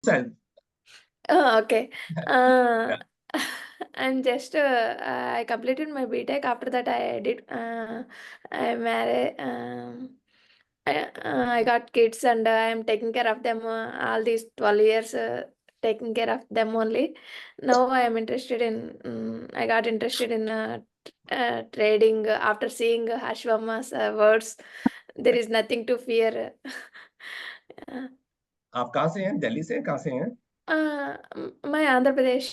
Self. Oh, okay. Yeah. I'm just I completed my BTech. After that, I married. I got kids and I'm taking care of them all these 12 years. Taking care of them only. Now I am interested in. I got interested in trading after seeing Ashwama's words. There is nothing to fear. आप कहाँ से हैं? दिल्ली से? कहाँ से हैं? My Andhra Pradesh.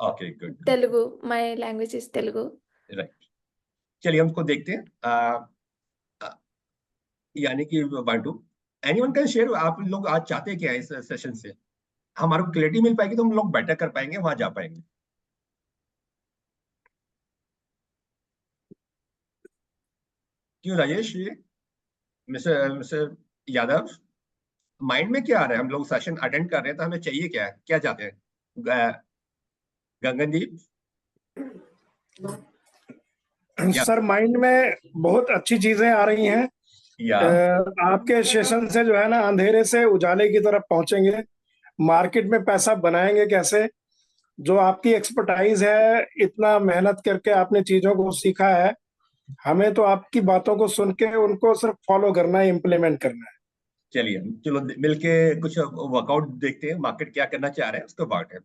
Okay, good. Telugu. My language is Telugu. Right, चलिए हम उसको देखते हैं। आ, यानी कि बांटू, एनीवन कैन शेयर, आप लोग आज चाहते क्या है इस सेशन से? हमारे को क्लैरिटी मिल पाएगी तो हम लोग बेटर कर पाएंगे, वहां जा पाएंगे। क्यों राजेश, ये मिस्टर मिस्टर यादव, माइंड में क्या आ रहा है? हम लोग सेशन अटेंड कर रहे हैं तो हमें चाहिए क्या है, क्या चाहते हैं? गगनदीप या सर, माइंड में बहुत अच्छी चीजें आ रही हैं। या आपके सेशन से जो है ना, अंधेरे से उजाले की तरफ पहुंचेंगे, मार्केट में पैसा बनाएंगे कैसे, जो आपकी एक्सपर्टाइज है, इतना मेहनत करके आपने चीजों को सीखा है, हमें तो आपकी बातों को सुन के उनको सिर्फ फॉलो करना है, इम्प्लीमेंट करना है। चलिए चलो मिलके कुछ वर्कआउट देखते हैं, मार्केट क्या करना चाह रहा है उसके बाद है।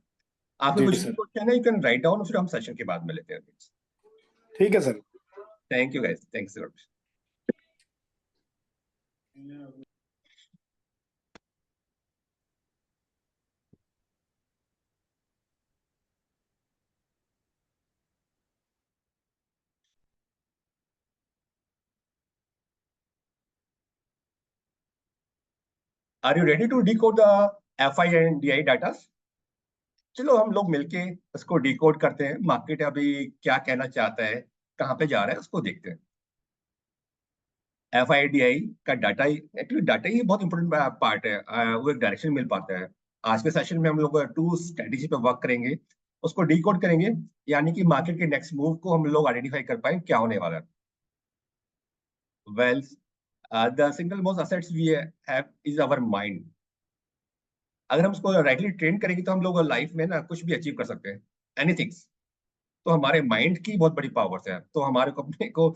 आपके जी कुछ सर, क्वेश्चन है, यू कैन राइट डाउन, फिर हम सेशन के बाद में लेते हैं। ठीक है sir. Thank you guys, thanks so much. Are you ready to decode the FI and DI data? चलो हम लोग मिलके उसको डिकोड करते हैं, मार्केट अभी क्या कहना चाहता है, कहाँ पे जा रहा है उसको देखते हैं। FI DI का डाटा, एक्चुअली डाटा ही बहुत इंपॉर्टेंट पार्ट है, वो एक डायरेक्शन मिल पाता है। आज के सेशन में हम लोग 2 स्ट्रेटेजी पे वर्क करेंगे, उसको डिकोड करेंगे, यानी कि मार्केट के नेक्स्ट मूव को हम लोग आइडेंटिफाई कर पाए क्या होने वाला है। Well, the single most assets we have is our mind. अगर हम उसको राइटली ट्रेन करेंगे तो हम लोग लाइफ में ना कुछ भी अचीव कर सकते हैं, एनीथिंग्स। तो हमारे माइंड की बहुत बड़ी पावर्स है, तो हमारे को अपने को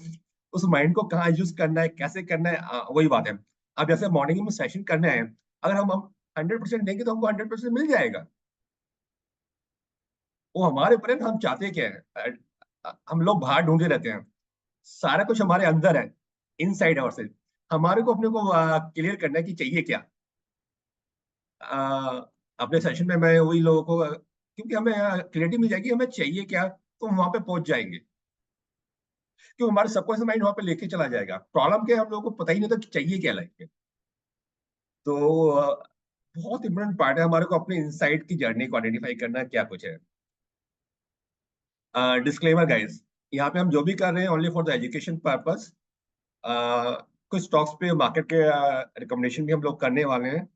उस माइंड को कहाँ यूज करना है, कैसे करना है, वही बात है। अब जैसे मॉर्निंग में सेशन करना है, अगर हम 100% देंगे तो हमको 100% मिल जाएगा। वो हमारे ऊपर है ना, हम चाहते क्या है। हम लोग बाहर ढूंढते रहते हैं, सारा कुछ हमारे अंदर है, इनसाइड आवर से। हमारे को अपने को क्लियर करना है कि चाहिए क्या। अपने सेशन में मैं वही लोगों को, क्योंकि हमें क्लियरिटी मिल जाएगी हमें चाहिए क्या, तो हम वहां पे पहुंच जाएंगे, क्योंकि हमारे सबकॉन्शियस माइंड वहां पे लेके चला जाएगा। प्रॉब्लम क्या है, हम लोगों को पता ही नहीं था कि चाहिए क्या लाइफ में। तो बहुत इंपॉर्टेंट पार्ट है हमारे को अपने इनसाइड की जर्नी को आइडेंटिफाई करना क्या कुछ है। डिस्क्लेमर गाइस, यहाँ पे हम जो भी कर रहे हैं only for the education purpose. कुछ स्टॉक्स पे मार्केट के रिकमेंडेशन भी हम लोग करने वाले हैं,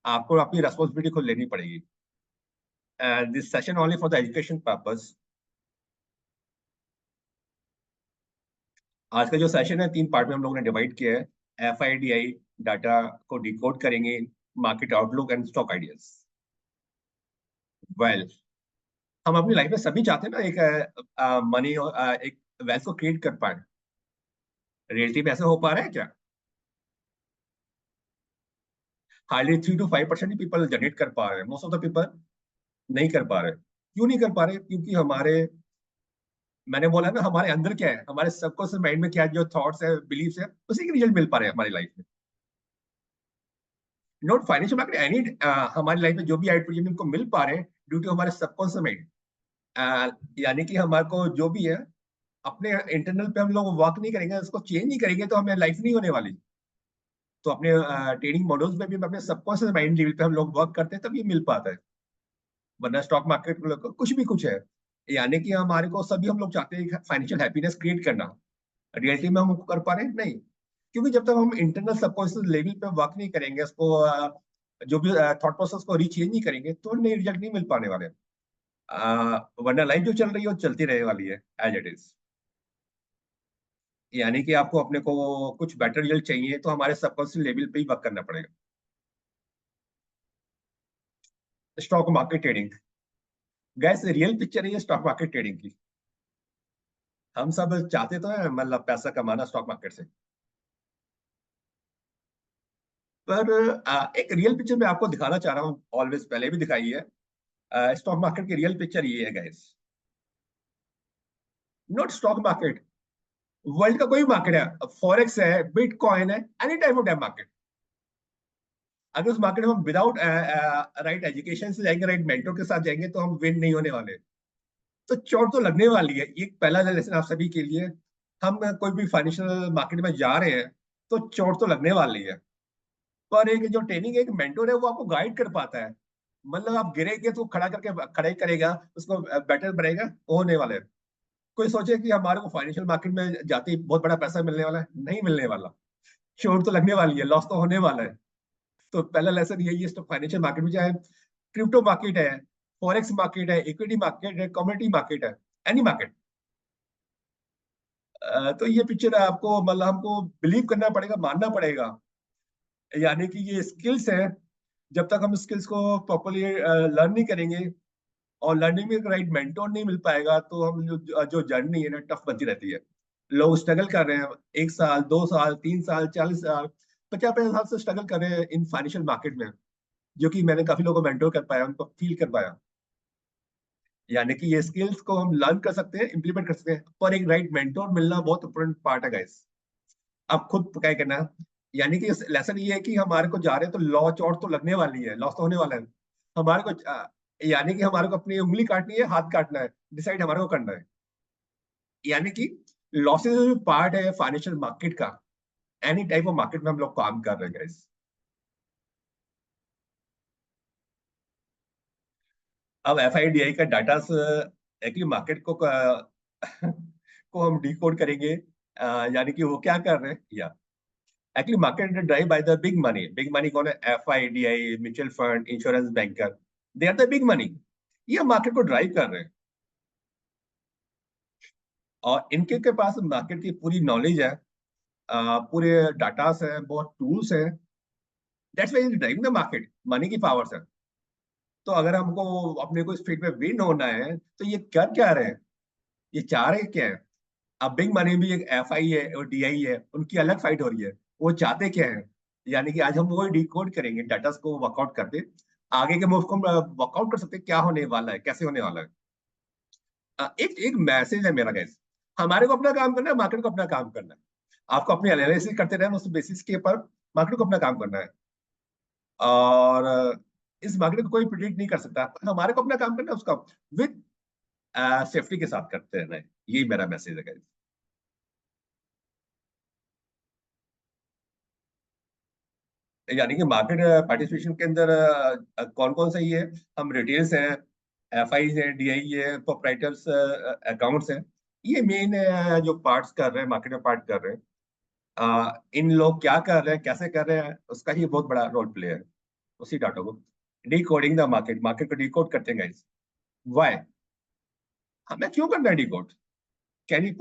आपको अपनी रेस्पॉन्सिबिलिटी खुद लेनी पड़ेगी। This session only for the education purpose. आज का जो सेशन है 3 पार्ट में हम लोगों ने डिवाइड किया है। FI DI डाटा को डिकोड करेंगे, market outlook and stock ideas. Well, हम अपनी लाइफ में सभी चाहते हैं ना एक मनी और एक वेल्थ को क्रिएट कर पाए। रियलिटी में ऐसा हो पा रहा है क्या? Hardly 3 to 5% he people generate कर पा रहे हैं, मोस्ट ऑफ द पीपल नहीं कर पा रहे। क्यों नहीं कर पा रहे? क्योंकि हमारे, मैंने बोला ना, हमारे अंदर क्या है, हमारे सबकॉन्शियस माइंड में क्या जो थॉट्स है, बिलीफ्स है, उसी के रिजल्ट मिल पा रहे हैं हमारी लाइफ में। नॉट फाइनेंशियल मार्केट, एनी हमारी लाइफ में जो भी आइडिया हमको मिल पा रहे हैं ड्यू टू हमारे सबकॉन्शियस माइंड। यानी कि हमारे को जो भी है अपने इंटरनल पे हम लोग वर्क नहीं करेंगे, उसको चेंज नहीं करेंगे तो हमें लाइफ नहीं होने वाली। तो अपने ट्रेडिंग मॉडल्स में भी अपने सबकॉन्शियस माइंड लेवल पे हम लोग वर्क करते हैं तब ये मिल पाता है, वरना स्टॉक मार्केट में कुछ भी कुछ है। यानी कि हमारे को सभी हम लोग चाहते हैं फाइनेंशियल हैप्पीनेस क्रिएट करना, रियलिटी में हम कर पा रहे हैं नहीं, क्योंकि जब तक हम इंटरनल सबकॉन्शियस लेवल पे वर्क नहीं करेंगे, उसको जो भी थॉट प्रोसेस को रीचेंज नहीं करेंगे तो नए रिजल्ट नहीं मिल पाने वाले। वरना लाइफ जो चल रही है वो चलती रहने वाली है एज इट इज। यानी कि आपको अपने को कुछ बेटर रिजल्ट चाहिए तो हमारे सबकॉन्शियस लेवल पे ही वर्क करना पड़ेगा। Stock market trading. Gas real picture है ये स्टॉक मार्केट ट्रेडिंग की। हम सब चाहते तो है मतलब पैसा कमाना स्टॉक मार्केट से, पर एक रियल पिक्चर मैं आपको दिखाना चाह रहा हूँ, ऑलवेज पहले भी दिखाई है। स्टॉक मार्केट की रियल पिक्चर ये है guys, not stock market, world का कोई मार्केट है, फॉरेक्स है, बिटकॉइन है, any type of damn market. अगर उस मार्केट में हम विदाउट राइट एजुकेशन से जाएंगे, राइट मेंटर के साथ जाएंगे, तो हम विन नहीं होने वाले। तो चोट तो लगने वाली है, ये पहला लेसन आप सभी के लिए। हम कोई भी फाइनेंशियल मार्केट में जा रहे हैं तो चोट तो लगने वाली है, पर एक जो ट्रेनिंग एक मेंटोर है वो आपको गाइड कर पाता है। मतलब आप गिरेंगे तो खड़ा करके खड़े करेगा, उसको बेटर बनेगा, वो होने वाले है। कोई सोचे कि हमारे को फाइनेंशियल मार्केट में जाते ही बहुत बड़ा पैसा मिलने वाला है, नहीं मिलने वाला। चोट तो लगने वाली है, लॉस तो होने वाला है। तो पहला लेसन यही है, फाइनेंशियल मार्केट में चाहे क्रिप्टो मार्केट है, फॉरेक्स मार्केट है, इक्विटी मार्केट है, कमोडिटी मार्केट है, एनी मार्केट। तो ये पिक्चर आपको मतलब हमको बिलीव करना पड़ेगा, मानना पड़ेगा। यानी कि ये स्किल्स है, जब तक हम स्किल्स को प्रॉपरली लर्न नहीं करेंगे और लर्निंग में राइट मेंटोर नहीं मिल पाएगा, तो हम जो जर्नी है ना टफ बनती रहती है। लोग स्ट्रगल कर रहे हैं 1 साल 2 साल 3 साल 40 साल 50 50 साल से स्ट्रगल कर रहे हैं इन फाइनेंशियल मार्केट में, जो कि मैंने काफी लोगों को मेंटोर कर पाया, उनको फील कर पाया। यानी कि ये स्किल्स को हम लर्न कर सकते हैं, इंप्लीमेंट कर सकते हैं, पर एक राइट मेंटोर मिलना बहुत इंपॉर्टेंट पार्ट है गाइस। अब खुद क्या करना है, यानी कि लेसन ये है कि हमारे को जा रहे हैं तो लॉ चोट तो लगने वाली है, लॉस तो होने वाला है हमारे को। यानी कि हमारे को अपनी उंगली काटनी है, हाथ काटना है, डिसाइड हमारे को करना है। यानी कि लॉसेस पार्ट है फाइनेंशियल मार्केट का, एनी टाइप ऑफ मार्केट में हम लोग काम कर रहे हैं गाइस। अब FIDI का डाटा एक्चुअली मार्केट को को हम डिकोड करेंगे। यानी कि वो क्या कर रहे हैं, या actually market drive by the big money. Big money कौन है? FIDI, mutual fund, insurance banker, they are the big money. ये मार्केट को ड्राइव कर रहे हैं और इनके के पास मार्केट की पूरी नॉलेज है, पूरे डाटास है, बहुत टूल्स है। That's why driving the market, money की पावर है। तो अगर हमको अपने को इस फील्ड में विन होना है तो ये कर क्या रहे हैं, ये चाह रहे क्या है? अब बिग मनी भी एक FI है और DI है, उनकी अलग फाइट हो रही है। वो चाहते क्या है? यानी कि आज हम वो डिकोड करेंगे, डाटा को वर्कआउट करते, आगे के मूव को वर्कआउट कर सकते हैं, क्या होने वाला है, कैसे होने वाला है। एक एक मैसेज है मेरा गैस, हमारे को अपना काम करना है, मार्केट को अपना काम करना है। आपको अपनी एनालिसिस करते रहना, उस बेसिस के ऊपर मार्केट को अपना काम करना है। और इस मार्केट को कोई प्रिडिक्ट नहीं कर सकता, हमारे को अपना काम करना है, उसका विद सेफ्टी के साथ करते रहना है। यही मेरा मैसेज है guys। यानी कि मार्केट पार्टिसिपेशन के अंदर कौन कौन सा ही है? हम रिटेल्स हैं, FIs हैं, DI है, प्रोप्राइटर्स अकाउंट्स हैं। ये मेन जो पार्ट्स कर रहे हैं, मार्केट में पार्ट कर रहे हैं। इन लोग क्या कर रहे हैं, कैसे कर रहे हैं, उसका ही बहुत बड़ा रोल प्ले है। उसी डाटा को डिकोडिंग द मार्केट, मार्केट को डिकोड करते हैं गाइस। व्हाई? हमें क्यों करना है डिकोड? कैन यू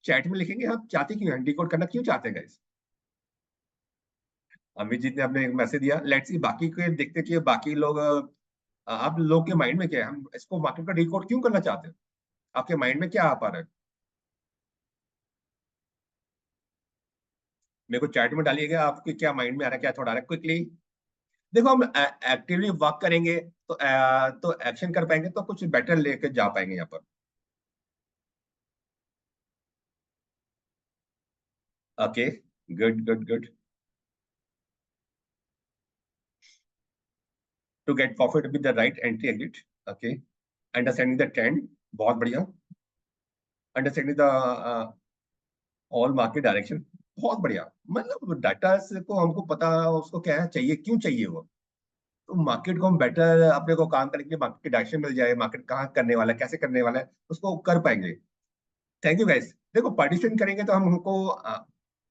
चैट में लिखेंगे हम चाहते क्यों हैं डिकोड करना, क्यों चाहते हैं गाइस? अमित जी ने अपने एक मैसेज दिया, लेट्स सी बाकी को देखते कि बाकी लोग आप लोग के माइंड में क्या है, हम इसको मार्केट का डिकोड क्यों करना चाहते हैं, आपके माइंड में क्या आ पा रहा है? मेरे को चैट में डालिएगा आपके क्या माइंड में आ रहा है, क्या थोड़ा आ रहा है क्विकली। देखो हम एक्टिवली वर्क करेंगे तो एक्शन कर पाएंगे, तो कुछ बेटर लेके जा पाएंगे यहाँ पर। Okay, good good good. To get profit with the right entry exit. Okay, understanding the trend, बहुत बढ़िया। Understanding the all market direction, बहुत बढ़िया। मतलब डाटा से को हमको पता उसको क्या है चाहिए, क्यों चाहिए वो। तो मार्केट को हम बेटर अपने को काम करने के लिए मार्केट की डायरेक्शन मिल जाए, मार्केट कहाँ करने वाला है, कैसे करने वाला है, उसको कर पाएंगे। Thank you guys. देखो पार्टिसिपेट करेंगे तो हम हमको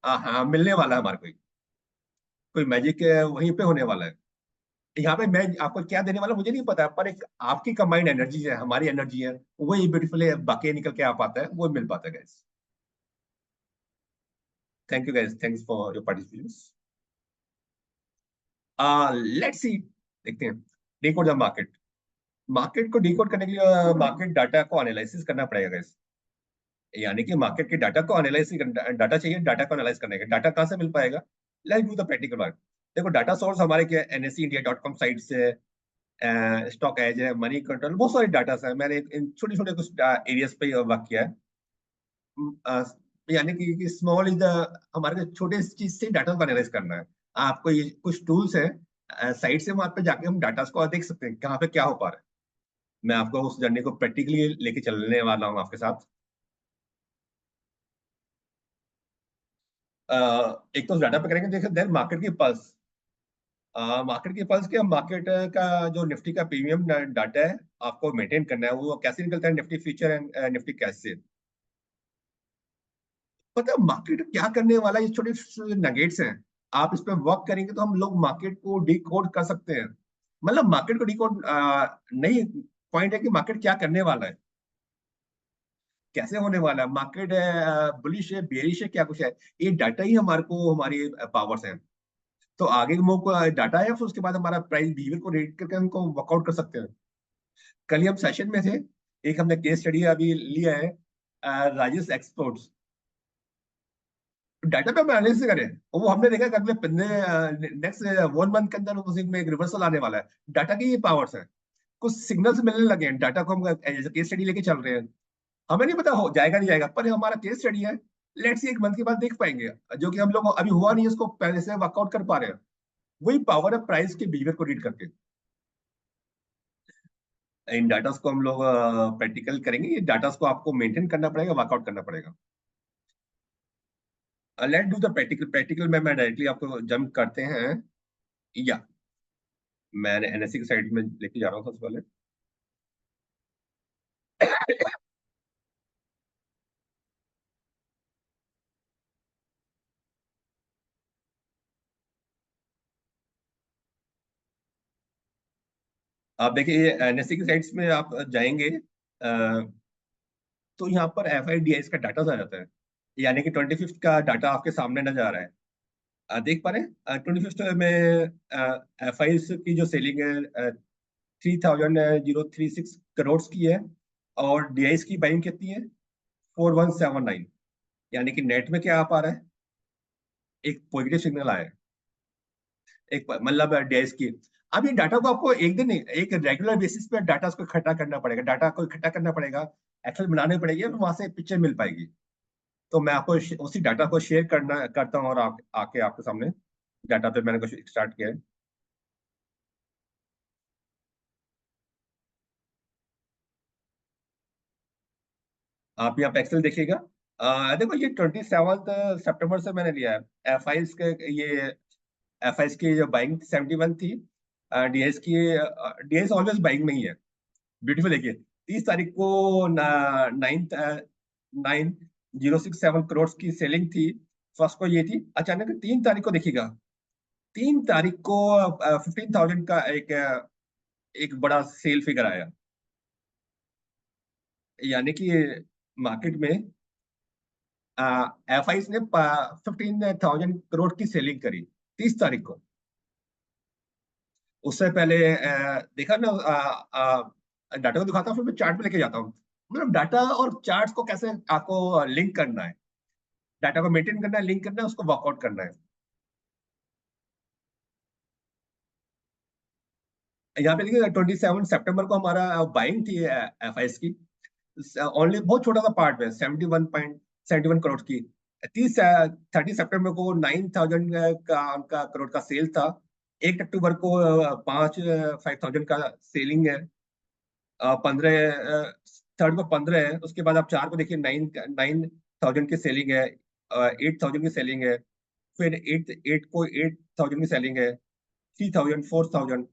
हाँ मिलने वाला है हमारे कोई मैजिक वहीं पे होने वाला है। यहाँ पे मैं आपको क्या देने वाला मुझे नहीं पता, पर एक आपकी कंबाइंड एनर्जी है, हमारी एनर्जी है, वही ब्यूटीफुल बाकी निकल के आ पाता है, वो मिल पाता है guys. Thank you guys, thanks for your participation. Let's see, देखते हैं। Decode the market. मार्केट को डिकोड करने के लिए मार्केट डाटा को एनालिसिस करना पड़ेगा guys। यानी कि मार्केट के डाटा को एनालाइज, डाटा चाहिए, डाटा को एनालाइज करने का। डाटा कहाँ से मिल पाएगा? Let's do the practical work. देखो डाटा सोर्स हमारे क्या, nseIndia.com साइट से, स्टॉक एज है, मनी कंट्रोल, बहुत सारे डाटा है। मैंने इन छोटे छोटे कुछ एरियाज पे वर्क किया है। यानी कि स्मॉल इज द, हमारे छोटे चीज से डाटा को एनालाइज करना है। आपको ये कुछ टूल्स है साइट से, वहां पे जाके हम डाटा को देख सकते हैं कहाँ पे क्या हो पा रहा है। मैं आपको उस जर्नी को प्रैक्टिकली लेके चलने वाला हूँ आपके साथ। एक तो डाटा पे करेंगे, देखो देन मार्केट की पल्स। मार्केट की पल्स क्या, मार्केट का जो निफ्टी का प्रीमियम डाटा है आपको मेंटेन करना है। वो कैसे निकलता है? Nifty future and Nifty cash से। पता है मार्केट क्या करने वाला है? ये छोटे नगेट्स हैं। आप इस पे वर्क करेंगे तो हम लोग मार्केट को डिकोड कर सकते हैं। मतलब मार्केट को डिकोड नहीं, पॉइंट है कि मार्केट क्या करने वाला है, कैसे होने वाला है, मार्केट बुलिश है, बेरिश है, क्या कुछ है। ये डाटा ही हमारे को, हमारी पावर्स हैं। तो आगे मूव को डाटा है, फिर उसके बाद हमारा प्राइस बिहेवियर को रेट करके हमको वर्कआउट कर सकते हैं। कल ही हम सेशन में थे, एक हमने केस स्टडी अभी लिया है, राजेश एक्सपोर्ट्स। डाटा पे हम एनालिसिस करें, और वो हमने देखा कि अगले नेक्स्ट 1 मंथ के अंदर उसमें एक रिवर्सल आने वाला है। डाटा की ये पावर्स है। कुछ सिग्नल्स मिलने लगे हैं, डाटा को हम एज केस स्टडी लेके चल रहे हैं। हमें नहीं पता हो जाएगा नहीं जाएगा, पर हमारा केस स्टडी है। लेट्स सी 1 मंथ के बाद देख पाएंगे, जो कि हम लोग अभी हुआ नहीं है, उसको पहले से वर्कआउट कर पा रहे हैं। वही पावर है प्राइस के बिहेवियर को रीड करके। इन डाटास को हम लोग प्रैक्टिकल करेंगे। ये डाटास को आपको मेंटेन करना पड़ेगा, वर्कआउट करना पड़ेगा। Let do the practical. Practical में मैं डायरेक्टली आपको जंप करते हैं। या मैंने एनएससी की साइड में लेके जा रहा हूँ सबसे पहले। आप देखिए एनएससी की साइट्स में आप जाएंगे, तो यहाँ पर FIDIs का डाटा आ जाता है। यानी कि 25th का डाटा आपके सामने नजर आ रहा है। देख पा रहे हैं 25th में FIs की जो सेलिंग है 3036 करोड़ की है, और DIs की बाइंग कितनी है? 4179। यानी कि नेट में क्या आ पा रहा है? एक पॉजिटिव सिग्नल आया है, एक मतलब DIs की। अब ये डाटा को आपको एक दिन नहीं, एक रेगुलर बेसिस पे डाटा को इकट्ठा करना पड़ेगा, डाटा को इकट्ठा करना पड़ेगा, एक्सेल बनाने पड़ेगी, और वहां से पिक्चर मिल पाएगी। तो मैं आपको उसी डाटा को शेयर करता हूँ, और आके आपके सामने डाटा पे मैंने कुछ स्टार्ट किया है। आप यहाँ पे एक्सेल देखिएगा। देखो ये 27 सितंबर से मैंने लिया है। एफ आई की जो बाइंग 71 थी, डीएस की, डीएस ऑलवेज बाइंग में ही है। ब्यूटीफुल। देखिए 30 तारीख को 9,067 करोड़ की सेलिंग थी। फर्स्ट को ये थी। अचानक 3 तारीख को देखिएगा, 3 तारीख को 15,000 का एक बड़ा सेल फिगर आया। यानी कि मार्केट में एफ आई ने 15,000 करोड़ की सेलिंग करी 30 तारीख को। उससे पहले देखा ना, डाटा को दिखाता हूँ, फिर मैं चार्ट पे लेके जाता हूँ। मतलब डाटा और चार्ट्स को कैसे आपको लिंक करना है, डाटा को मेंटेन करना है, लिंक करना है, उसको वर्कआउट करना है। यहाँ पे देखिए 27 सितंबर को हमारा बाइंग थी एफ आई की, ओनली बहुत छोटा सा पार्ट में 71.71 करोड़ की। 30 सितंबर को 9,000 का करोड़ का सेल था। 1 अक्टूबर को 5,000 का सेलिंग है। 15 थर्ड को 15 है। उसके बाद आप 4 को देखिए, 9,000 की सेलिंग है, 8,000 की सेलिंग है। फिर 8 को 8,000 की सेलिंग है, 3,000, 4,000।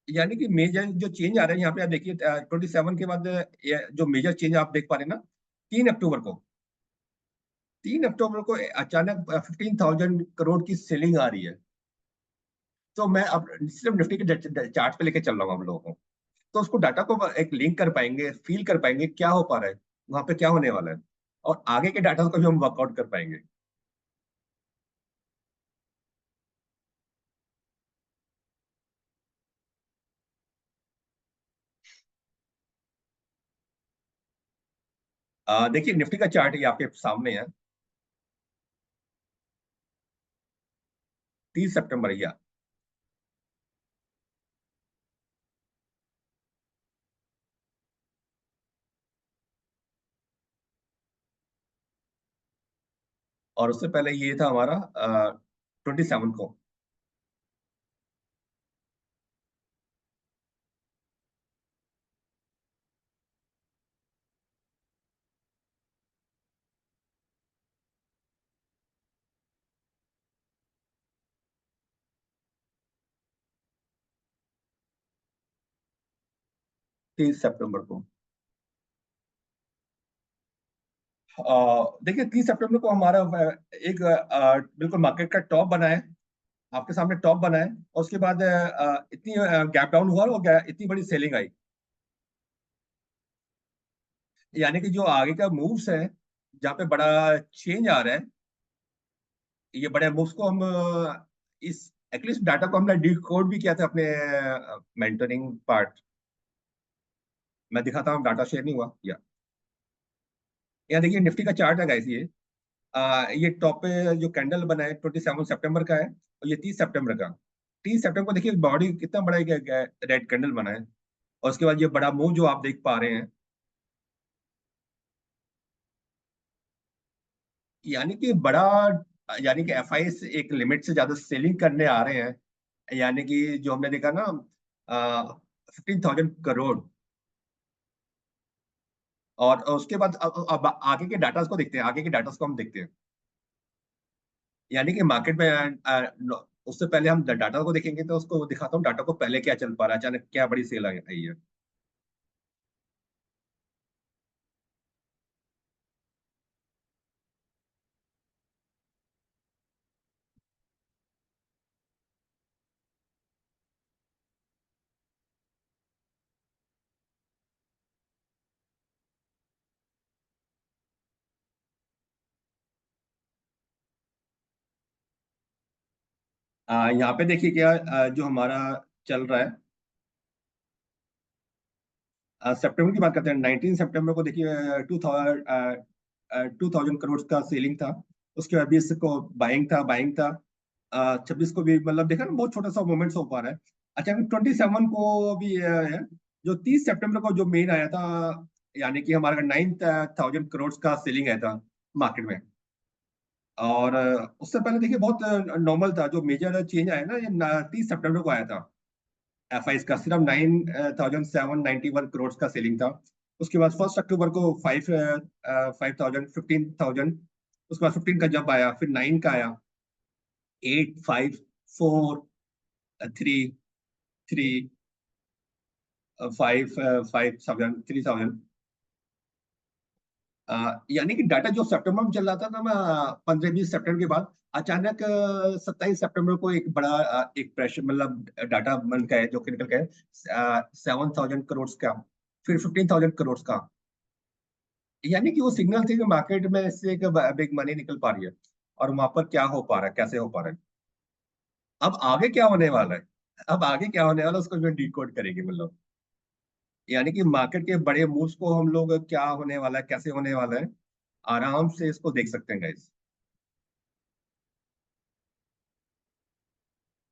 यानी कि मेजर जो चेंज आ रहा है यहाँ पे, आप देखिए 27 के बाद जो मेजर चेंज आप देख पा रहे हैं ना, 3 अक्टूबर को, 3 अक्टूबर को अचानक 15,000 करोड़ की सेलिंग आ रही है। तो मैं अब सिर्फ निफ्टी के चार्ट पे लेके चल रहा हूँ हम लोगों को। तो उसको डाटा को एक लिंक कर पाएंगे, फील कर पाएंगे क्या हो पा रहा है, वहां पे क्या होने वाला है, और आगे के डाटा को भी हम वर्कआउट कर पाएंगे। देखिए निफ्टी का चार्ट ये आपके सामने है। 30 सितंबर या और उससे पहले ये था हमारा 27 को। तीस सितंबर को देखिए 30 सितंबर को हमारा एक बिल्कुल मार्केट का टॉप बना है, आपके सामने टॉप बना है। और उसके बाद इतनी गैप डाउन हुआ और इतनी बड़ी सेलिंग आई। यानी कि जो आगे का मूव्स है, जहाँ पे बड़ा चेंज आ रहा है, ये बड़े मूव्स को हम इस एटलीस्ट डाटा को हमने डिकोड भी किया था अपने मेंटरिंग पार्ट। मैं दिखाता हूँ, डाटा शेयर नहीं हुआ या यहाँ देखिए निफ्टी का चार्ट है गाइस। ये टॉप पे जो कैंडल बना है 27 सितंबर का है और ये 30 सितंबर का। 30 सितंबर को देखिए बॉडी कितना बड़ा रेड कैंडल बना है और उसके बाद ये बड़ा मूव जो आप देख पा रहे हैं, यानी कि बड़ा, यानी कि एफआईएस एक लिमिट से ज्यादा सेलिंग करने आ रहे हैं। यानी कि जो हमने देखा ना 15,000 करोड़। और उसके बाद अब आगे के डाटा को देखते हैं, आगे के डाटा को हम देखते हैं। यानी कि मार्केट में उससे पहले हम डाटा को देखेंगे तो उसको दिखाता हूँ डाटा को पहले क्या चल पा रहा है, अचानक क्या बड़ी सेल आई है। यहाँ पे देखिए क्या जो हमारा चल रहा है। सितंबर की बात करते हैं। 19 सितंबर को देखिए 2,000 करोड़ का सेलिंग था। उसके बाद 20 को बाइंग था। 26 को भी मतलब देखा ना, बहुत छोटा सा मूवमेंट हो पा रहा है। अच्छा 27 को भी है। जो 30 सितंबर को जो मेन आया था, यानी कि हमारा 9,000 करोड़ का सेलिंग आया था मार्केट में। और उससे पहले देखिए बहुत नॉर्मल था। जो मेजर चेंज आया ना, ये 30 सितंबर को आया था। एफआईएस का सिर्फ 9,791 करोड़ का सेलिंग था। उसके बाद 1 अक्टूबर को 5,000 उसके बाद 15 का जब आया, फिर 9 का आया, 8, 5, 4, 3, 3, 5, 5,000, 3,000। यानी कि डाटा जो सितंबर में चल रहा था ना, 15-20 सितंबर के बाद अचानक 27 सितंबर को एक बड़ा एक प्रेशर मतलब डाटा बन का है जो कि निकल गया 7,000 करोड़ का, फिर 15,000 करोड़ का। यानी कि वो सिग्नल थे कि मार्केट में इससे एक बिग मनी निकल पा रही है। और वहां पर क्या हो पा रहा है, कैसे हो पा रहा है, अब आगे क्या होने वाला है, अब आगे क्या होने वाला है उसको जो डिकोड करेंगे मतलब। यानी कि मार्केट के बड़े मूव्स को हम लोग क्या होने वाला है, कैसे होने वाला है, आराम से इसको देख सकते हैं गाइस।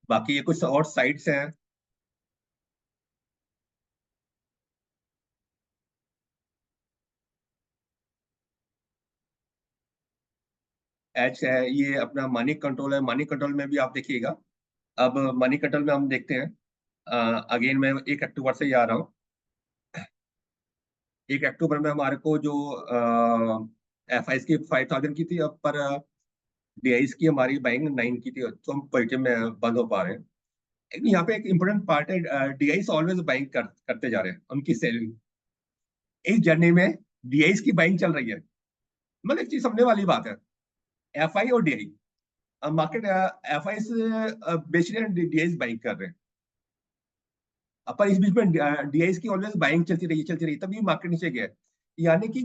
बाकी ये कुछ और साइट्स हैं। एच है, ये अपना मनी कंट्रोल है। मनी कंट्रोल में भी आप देखिएगा। अब मनी कंट्रोल में हम देखते हैं। अगेन मैं 1 अक्टूबर से ही आ रहा हूँ। 1 अक्टूबर में हमारे को जो एफ आई की 5,000 की थी, अब पर डीआईस की हमारी बाइंग 9 की थी, तो हम पॉजिटिव में बंद हो पा रहे हैं। लेकिन यहाँ पे एक इंपॉर्टेंट पार्ट है, डीआईस ऑलवेज बाइंग करते जा रहे हैं उनकी सेलिंग। इस जर्नी में डीआईस की बाइंग चल रही है। मतलब एक चीज समझने वाली बात है, एफ आई और डीआई मार्केट, एफ आई से बेच रहे हैं, डीआईस बाइंग कर रहे हैं। पर इस बीच में डीआईस की ऑलवेज बाइंग चलती रही, तभी मार्केट नीचे गया। यानी कि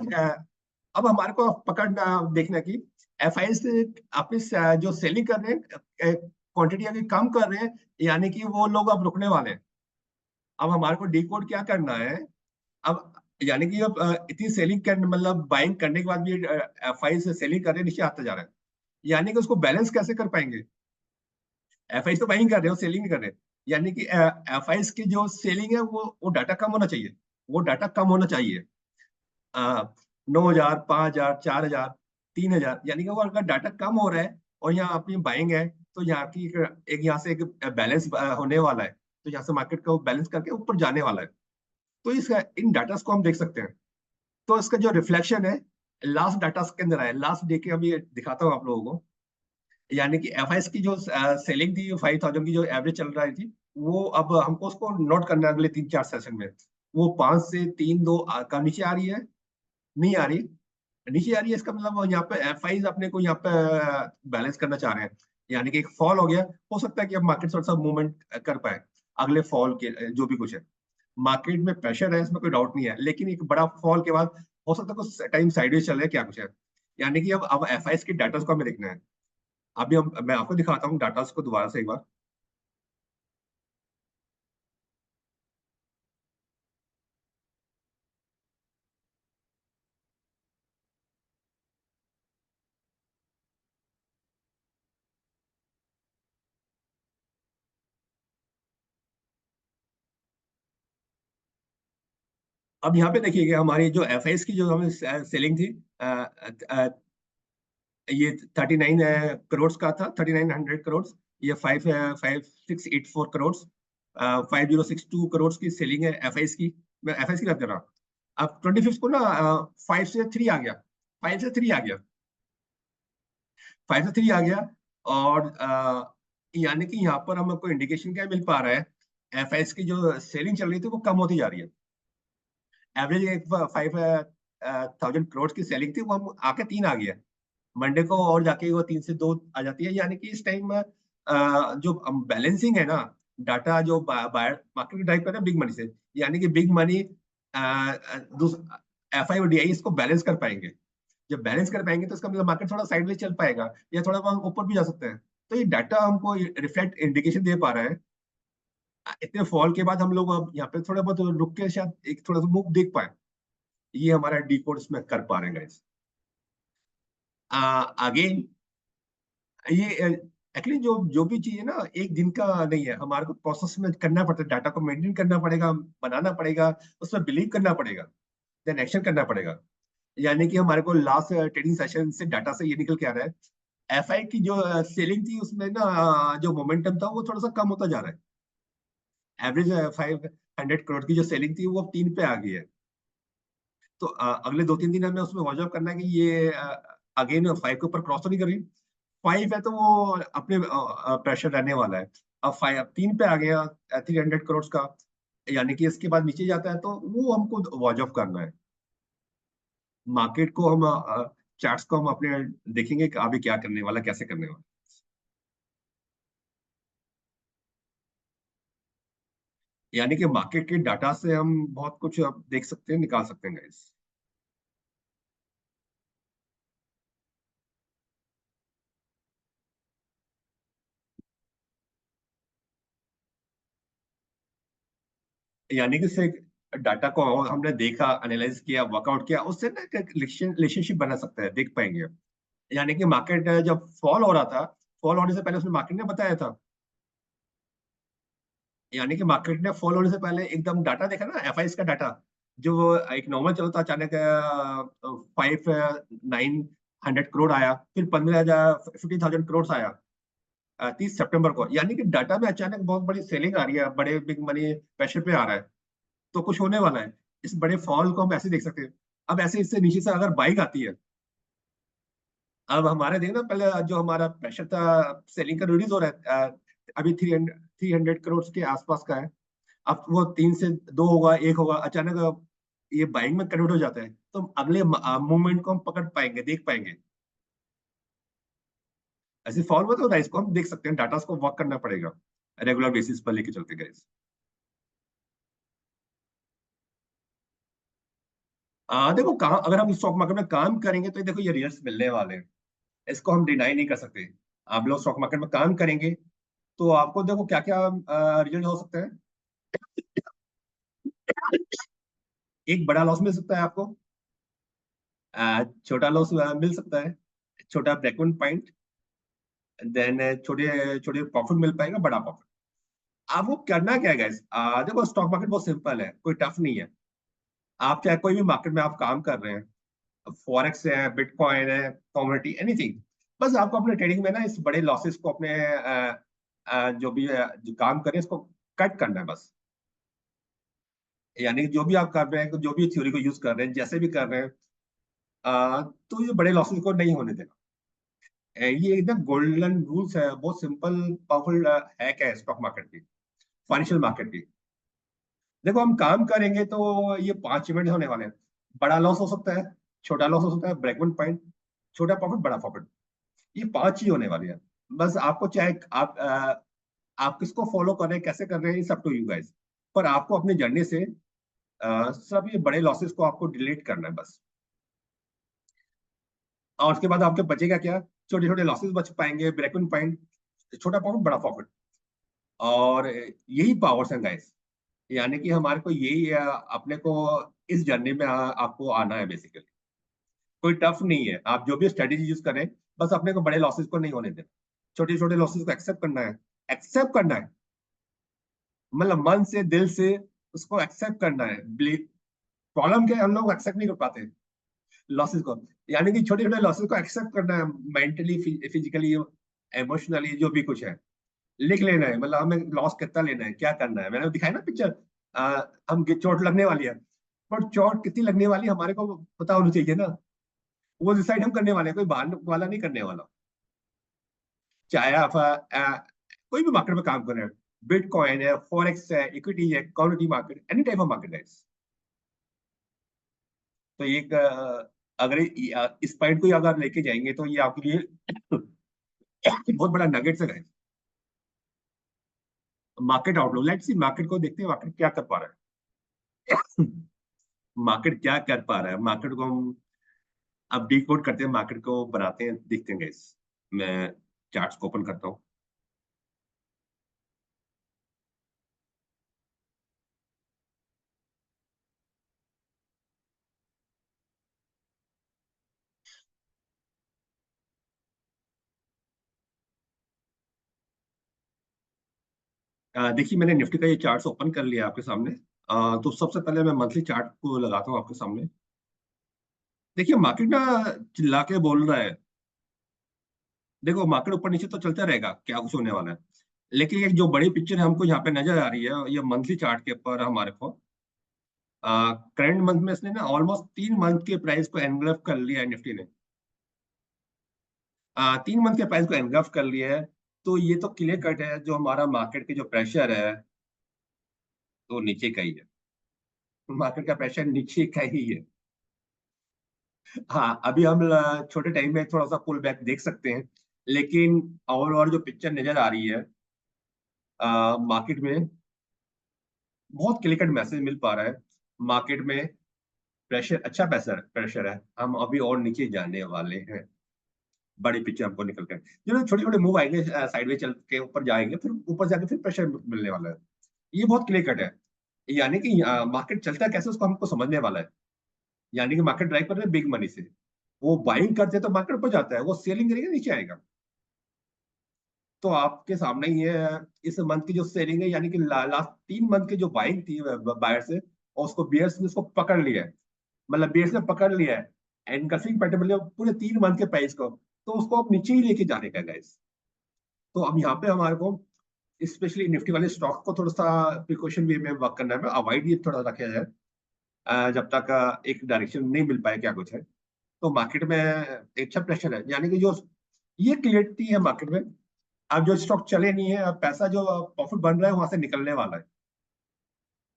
अब हमारे को पकड़ना देखना कि एफ आई से अपनी जो सेलिंग कर रहे हैं, क्वांटिटी अभी कम कर रहे हैं, यानी कि वो लोग अब रुकने वाले हैं। अब हमारे को डिकोड क्या करना है। अब यानी कि अब इतनी सेलिंग कर मतलब बाइंग करने के बाद भी एफआई से सेलिंग करने नीचे आता जा रहा है, यानी कि उसको बैलेंस कैसे कर पाएंगे? एफआई तो बाइंग कर रहे हो, सेलिंग नहीं कर रहे। यानी कि एफआई की जो सेलिंग है वो डाटा कम होना चाहिए, वो डाटा कम होना चाहिए। 9,000, 5,000, 4,000, 3,000, यानी कि वो अगर डाटा कम हो रहा है और यहाँ अपनी बाइंग है, तो यहाँ की एक यहाँ से एक बैलेंस होने वाला है, तो यहाँ से मार्केट को बैलेंस करके ऊपर जाने वाला है। तो इस इन डाटा को हम देख सकते हैं। तो इसका जो रिफ्लेक्शन है लास्ट डाटा के अंदर है, लास्ट डे के अभी दिखाता हूँ आप लोगों को। यानी कि एफआईएस की जो सेलिंग थी 5,000 की जो एवरेज चल रही थी, वो अब हमको उसको नोट करना है अगले 3-4 सेशन में। वो 5 से 3-2 का नीचे आ रही है, नहीं आ रही, नीचे आ रही है, इसका मतलब यहाँ पे एफआईज अपने को यहाँ पे बैलेंस करना चाह रहे हैं। यानी कि एक फॉल हो गया, हो सकता है कि अब मार्केट थोड़ा सा मूवमेंट कर पाए अगले फॉल के जो भी कुछ है। मार्केट में प्रेशर है, इसमें कोई डाउट नहीं है, लेकिन एक बड़ा फॉल के बाद हो सकता है कुछ टाइम साइडवेज चल रहा है, क्या कुछ है। यानी कि अब एफआईएस के डाटा को हमें देखना है। अभी मैं आपको दिखाता हूँ डाटा को दोबारा से एक बार। अब यहाँ पे देखिएगा हमारी जो एफआईएस की जो हमें सेलिंग थी, ये 39 करोड़ का था, 3,900 करोड़। ये 5,684 करोड़, 5,062 करोड़ की सेलिंग है एफआईएस की। मैं एफआईएस की बात कर रहा हूँ। अब 25 को ना 5 से 3 आ गया, 5 से 3 आ गया, 5 से 3 आ गया। और यानी कि यहाँ पर हमको इंडिकेशन क्या मिल पा रहा है, एफआईएस की जो सेलिंग चल रही थी वो कम होती जा रही है। एवरेज एक 5,000 करोड़ की सेलिंग थी, वो हम आके 3 आ गया। मंडे को और जाके वो 3 से 2 आ जाती है। यानी कि इस टाइम जो बैलेंसिंग है ना, डाटा जो बायर मार्केट ड्राइव कर रहा है बिग मनी से, यानी कि बिग मनी एफआई और डीआई इसको बैलेंस कर पाएंगे। जब बैलेंस कर पाएंगे तो इसका मतलब मार्केट थोड़ा साइडवेज चल पाएगा या थोड़ा बहुत ऊपर भी जा सकता है। तो ये डाटा हमको रिफ्लेक्ट इंडिकेशन दे पा रहा है। इतने फॉल के बाद हम लोग अब यहाँ पे थोड़ा बहुत रुक के शायद एक थोड़ा सा मूव देख पाए, ये हमारा डिकोड इसमें कर पा रहे हैं गाइस। अगेन ये एक्चुअली जो जो भी चीज है ना, एक दिन का नहीं है, हमारे को प्रोसेस में करना पड़ता है, डाटा को मेंटेन करना पड़ेगा, बनाना पड़ेगा, उसमें बिलीव करना पड़ेगा, देन एक्शन करना पड़ेगा। यानी कि हमारे को लास्ट ट्रेडिंग सेशन से डाटा से ये निकल के आ रहा है, एफआई की जो सेलिंग थी उसमें ना जो मोमेंटम था वो थोड़ा सा कम होता जा रहा है। एवरेज 500 करोड़ की जो सेलिंग थी वो अब 3 पे आ गई है। तो अगले 2-3 दिन हमें उसमें वॉच आउट करना है कि ये अगेन 5 के ऊपर क्रॉस तो नहीं कर रही। 5 है तो वो अपने प्रेशर रहने वाला है। अब 5 अब 3 पे आ गया 300 करोड़ का, यानी कि इसके बाद नीचे जाता है तो वो हमको वॉच ऑफ करना है। मार्केट को हम चार्ट्स को हम अपने देखेंगे कि अभी क्या करने वाला, कैसे करने वाला। यानी कि मार्केट के डाटा से हम बहुत कुछ अब देख सकते हैं, निकाल सकते हैं गाइस। यानी कि से डाटा को हमने देखा, एनालाइज किया, वर्कआउट किया, उससे ना एक रिलेशनशिप बना सकता है, देख पाएंगे। यानी कि मार्केट जब फॉल हो रहा था, फॉल होने से पहले उसने मार्केट ने बताया था, यानी कि मार्केट ने फॉल होने से पहले एकदम डाटा देखा ना, एफआईएस का डाटा जो एक नॉर्मल चला था, अचानक 5,900 करोड़ आया, फिर 15,000 15,000 करोड़ आया 30 सितंबर को। यानी कि डाटा में अचानक बहुत बड़ी सेलिंग आ रही है, बड़े बिग मनी प्रेशर पे आ रहा है, तो कुछ होने वाला है। इस बड़े फॉल को हम ऐसे देख सकते हैं। अब ऐसे इससे नीचे से अगर बाइक आती है, अब हमारे देखना पहले जो हमारा प्रेशर था सेलिंग का रिलीज हो रहा है, अभी 300 करोड़ के आसपास का है। अब वो 3 से 2 होगा, 1 होगा, अचानक ये बाइंग में कन्वर्ट हो जाता है, तो अगले मूवमेंट को हम पकड़ पाएंगे, देख पाएंगे। ऐसे फॉल में तो राइस को हम देख सकते हैं, डाटा को वर्क करना पड़ेगा, रेगुलर बेसिस पर लेके चलते गए। देखो कहाँ अगर हम स्टॉक मार्केट में काम करेंगे तो देखो ये रिजल्ट्स मिलने वाले हैं, इसको हम डिनाई नहीं कर सकते। आप लोग स्टॉक मार्केट में काम करेंगे तो आपको देखो क्या क्या रिजल्ट हो सकते हैं। एक बड़ा लॉस मिल सकता है आपको, छोटा लॉस मिल सकता है, छोटा ब्रेक इवन पॉइंट, देन छोटे छोटे प्रॉफिट मिल पाएगा, बड़ा प्रॉफिट। आपको करना क्या है गाइस? देखो स्टॉक मार्केट बहुत सिंपल है, कोई टफ नहीं है। आप चाहे कोई भी मार्केट में आप काम कर रहे हैं, फॉरेक्स है, बिटकॉइन है, कमोडिटी, एनीथिंग, बस आपको अपने ट्रेडिंग में ना इस बड़े लॉसेस को अपने जो भी जो काम करें इसको कट करना है बस। यानी कि जो भी आप कर रहे हैं, जो भी थ्योरी को यूज कर रहे हैं, जैसे भी कर रहे हैं, तो ये बड़े लॉसेस को नहीं होने देना। ये एकदम गोल्डन रूल्स है, बहुत सिंपल पावरफुल हैक है स्टॉक मार्केट की, फाइनेंशियल मार्केट की। देखो हम काम करेंगे तो ये 5 इवेंट होने वाले हैं। बड़ा लॉस हो सकता है, छोटा लॉस हो सकता है, ब्रेक इवन पॉइंट, छोटा प्रॉफिट, बड़ा प्रॉफिट, ये 5 ही होने वाली है। बस आपको चाहे आप किसको फॉलो कर रहे हैं, कैसे कर रहे हैं, ये सब टू यू गाइस। पर आपको अपनी जर्नी से सब ये बड़े लॉसेस को आपको डिलीट करना है बस। और उसके बाद आपके बचेगा क्या? छोटे छोटे लॉसेस बच पाएंगे, ब्रेक इवन पॉइंट, छोटा प्रॉफिट, बड़ा प्रॉफिट। और यही पावर्स हैं गाइस। यानी कि हमारे को यही अपने को इस जर्नी में आपको आना है बेसिकली। कोई टफ नहीं है, आप जो भी स्ट्रेटेजी यूज करें, बस अपने को बड़े लॉसेस को नहीं होने देना, छोटे छोटे लॉसेस को एक्सेप्ट करना है, एक्सेप्ट करना है, मतलब मन से, दिल से उसको एक्सेप्ट करना है। प्रॉब्लम क्या है, हम लोग एक्सेप्ट नहीं कर पाते लॉसेस को। यानी कि छोटे छोटे लॉसेस को एक्सेप्ट करना है, मेंटली, फिजिकली, इमोशनली, जो भी कुछ है लिख लेना है। मतलब हमें लॉस कितना लेना है, क्या करना है। मैंने दिखाया ना पिक्चर, हम चोट लगने वाली है, पर चोट कितनी लगने वाली है हमारे को पता होना चाहिए ना। वो डिसाइड हम करने वाले हैं, कोई बाहर वाला नहीं करने वाला। चाहे आप कोई भी मार्केट में काम कर रहे हैं, बिटकॉइन है, फॉरेक्स है, इक्विटी है, commodity market, any type of market है। तो एक अगर इस पॉइंट को अगर लेके जाएंगे तो ये आपके लिए बहुत बड़ा नगेट है। Market outlook, let's see market को देखते हैं, मार्केट क्या कर पा रहा है। मार्केट क्या कर पा रहा है, मार्केट को हम अब डिकोड करते हैं, मार्केट को बनाते हैं, देखते हैं गाइस। मैं चार्ट्स को ओपन करता हूँ। देखिए मैंने निफ्टी का ये चार्ट ओपन कर लिया आपके सामने। तो सबसे पहले मैं मंथली चार्ट को लगाता हूँ आपके सामने। देखिए मार्केट ना चिल्ला के बोल रहा है, देखो मार्केट ऊपर नीचे तो चलता रहेगा, क्या कुछ होने वाला है। लेकिन एक जो बड़ी पिक्चर हमको यहाँ पे नजर आ रही है, ये मंथली चार्ट के ऊपर हमारे को करंट मंथ में इसने ना ऑलमोस्ट 3 मंथ के प्राइस को एनग्रफ कर लिया है निफ्टी ने। 3 मंथ के प्राइस को एनग्रफ कर लिया है। तो ये तो क्लियर कट है, जो हमारा मार्केट के जो प्रेशर है तो नीचे का ही है। मार्केट का प्रेशर नीचे का ही है। हाँ अभी हम छोटे टाइम में थोड़ा सा पुल बैक देख सकते हैं, लेकिन और जो पिक्चर नजर आ रही है मार्केट में, बहुत क्लियर कट मैसेज मिल पा रहा है। मार्केट में प्रेशर, अच्छा पैसा प्रेशर है, हम अभी और नीचे जाने वाले हैं। बड़ी पिक्चर हमको निकल कर जो छोटे छोटे मूव आएंगे, साइडवे चल के ऊपर जाएंगे, फिर ऊपर जाके फिर प्रेशर मिलने वाला है। ये बहुत क्लियर कट है। यानी कि मार्केट चलता है कैसे उसको हमको समझने वाला है। यानी कि मार्केट ड्राइव कर रहे हैं बिग मनी से, वो बाइंग करते हैं तो मार्केट ऊपर जाता है, वो सेलिंग करेगा नीचे आएगा। तो आपके सामने ही है इस मंथ की जो सेलिंग है, यानी कि लास्ट 3 मंथ की जो बाइंग थी बायर से, और उसको बियर्स ने उसको पकड़ लिया है। मतलब बियर्स ने पकड़ लिया है एनकल्फिंग पैटर्न, मतलब पूरे 3 मंथ के प्राइस को, तो उसको अब नीचे ही लेके जाने का गाइस। तो अब यहाँ पे हमारे को स्पेशली निफ्टी वाले स्टॉक को थोड़ा सा प्रिकॉशन वे में वर्क करना है, अवॉइड ये थोड़ा रखा जाए जब तक एक डायरेक्शन नहीं मिल पाए क्या कुछ है। तो मार्केट में एक अच्छा प्रेशर है, यानी कि जो ये क्लियरिटी है मार्केट में। अब जो स्टॉक चले नहीं है, अब पैसा जो प्रॉफिट बन रहा है वहां से निकलने वाला है।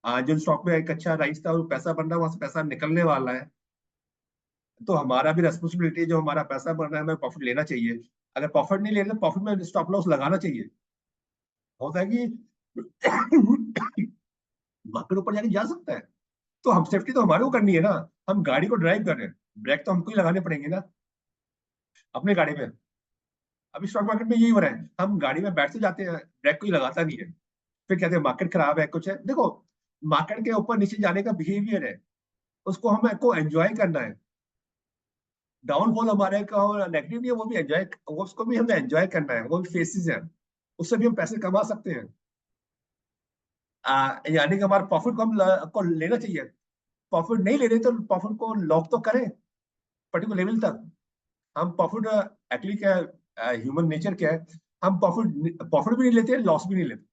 आज जो स्टॉक में एक अच्छा राइस था और पैसा बन रहा है, वहां से पैसा निकलने वाला है। तो हमारा भी रेस्पॉन्सिबिलिटी, जो हमारा पैसा बन रहा है हमें प्रॉफिट लेना चाहिए। अगर प्रॉफिट नहीं ले रहे तो प्रॉफिट में स्टॉप लॉस लगाना चाहिए। होता है कि मार्केट ऊपर जाके जा सकता है, तो हम सेफ्टी तो हमारे को करनी है ना। हम गाड़ी को ड्राइव कर रहे हैं, ब्रेक तो हमको ही लगाने पड़ेंगे ना अपने गाड़ी में। अभी स्टॉक मार्केट में यही हो रहा है, हम गाड़ी में बैठ से जाते हैं, ब्रेक कोई लगाता नहीं है, फिर कहते हैं मार्केट खराब है, कुछ है। देखो मार्केट के ऊपर नीचे जाने का बिहेवियर है, उसको हमें को एंजॉय करना है। डाउनफॉल हमारे का नेगेटिव नहीं है, वो भी एंजॉय, उसको भी हमें एंजॉय करना है, वो भी फेसेस हैं, उससे भी हम पैसे कमा सकते हैं। यानी कि हमारा प्रॉफिट को को लेना चाहिए। प्रॉफिट नहीं ले रहे तो प्रॉफिट को लॉक तो करें पर्टिकुलर लेवल तक। हम प्रॉफिट एक्चुअली क्या है, ह्यूमन नेचर क्या है, हम प्रॉफिट प्रॉफिट भी नहीं लेते, लॉस भी नहीं लेते।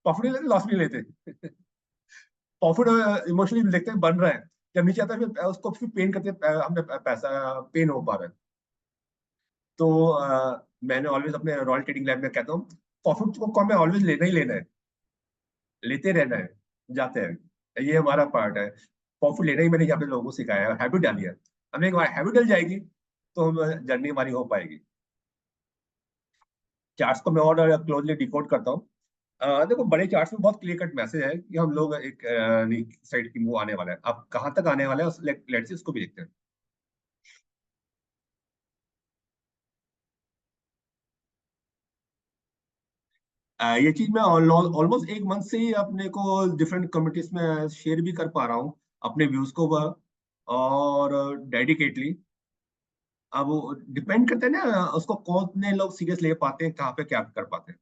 प्रॉफिट नहीं लेते, लॉस भी नहीं लेते। प्रॉफिट इमोशनली देखते हैं बन रहा है, जब नीचे आता है फिर उसको फिर पेन करते हैं, हमने पैसा पेन हो पा रहा है। तो मैंने ऑलवेज अपने रॉयल ट्रेडिंग लाइफ में कहता हूँ, प्रॉफिट को हमें ऑलवेज लेना ही लेना है, लेते रहना है, जाते हैं, ये हमारा पार्ट है। प्रॉफिट लेना ही मैंने यहाँ पे लोगों को सिखाया है, हैबिट डाली है। हमें एक बार हैबिट डल जाएगी तो हम जर्नी हमारी हो पाएगी। चार्ट्स को मैं और क्लोजली डिकोड करता हूँ। देखो बड़े चार्ट्स में बहुत क्लियर कट मैसेज है कि हम लोग एक साइड की मूव आने वाला है। अब कहाँ तक आने वाला है लेट्स सी उसको भी देखते हैं। ये चीज मैं ऑलमोस्ट एक मंथ से ही अपने को डिफरेंट कम्युनिटीज में शेयर भी कर पा रहा हूँ अपने व्यूज को और डेडिकेटली। अब वो डिपेंड करते हैं ना, उसको कौन लोग सीरियस ले पाते हैं, कहाँ पे क्या कर पाते हैं।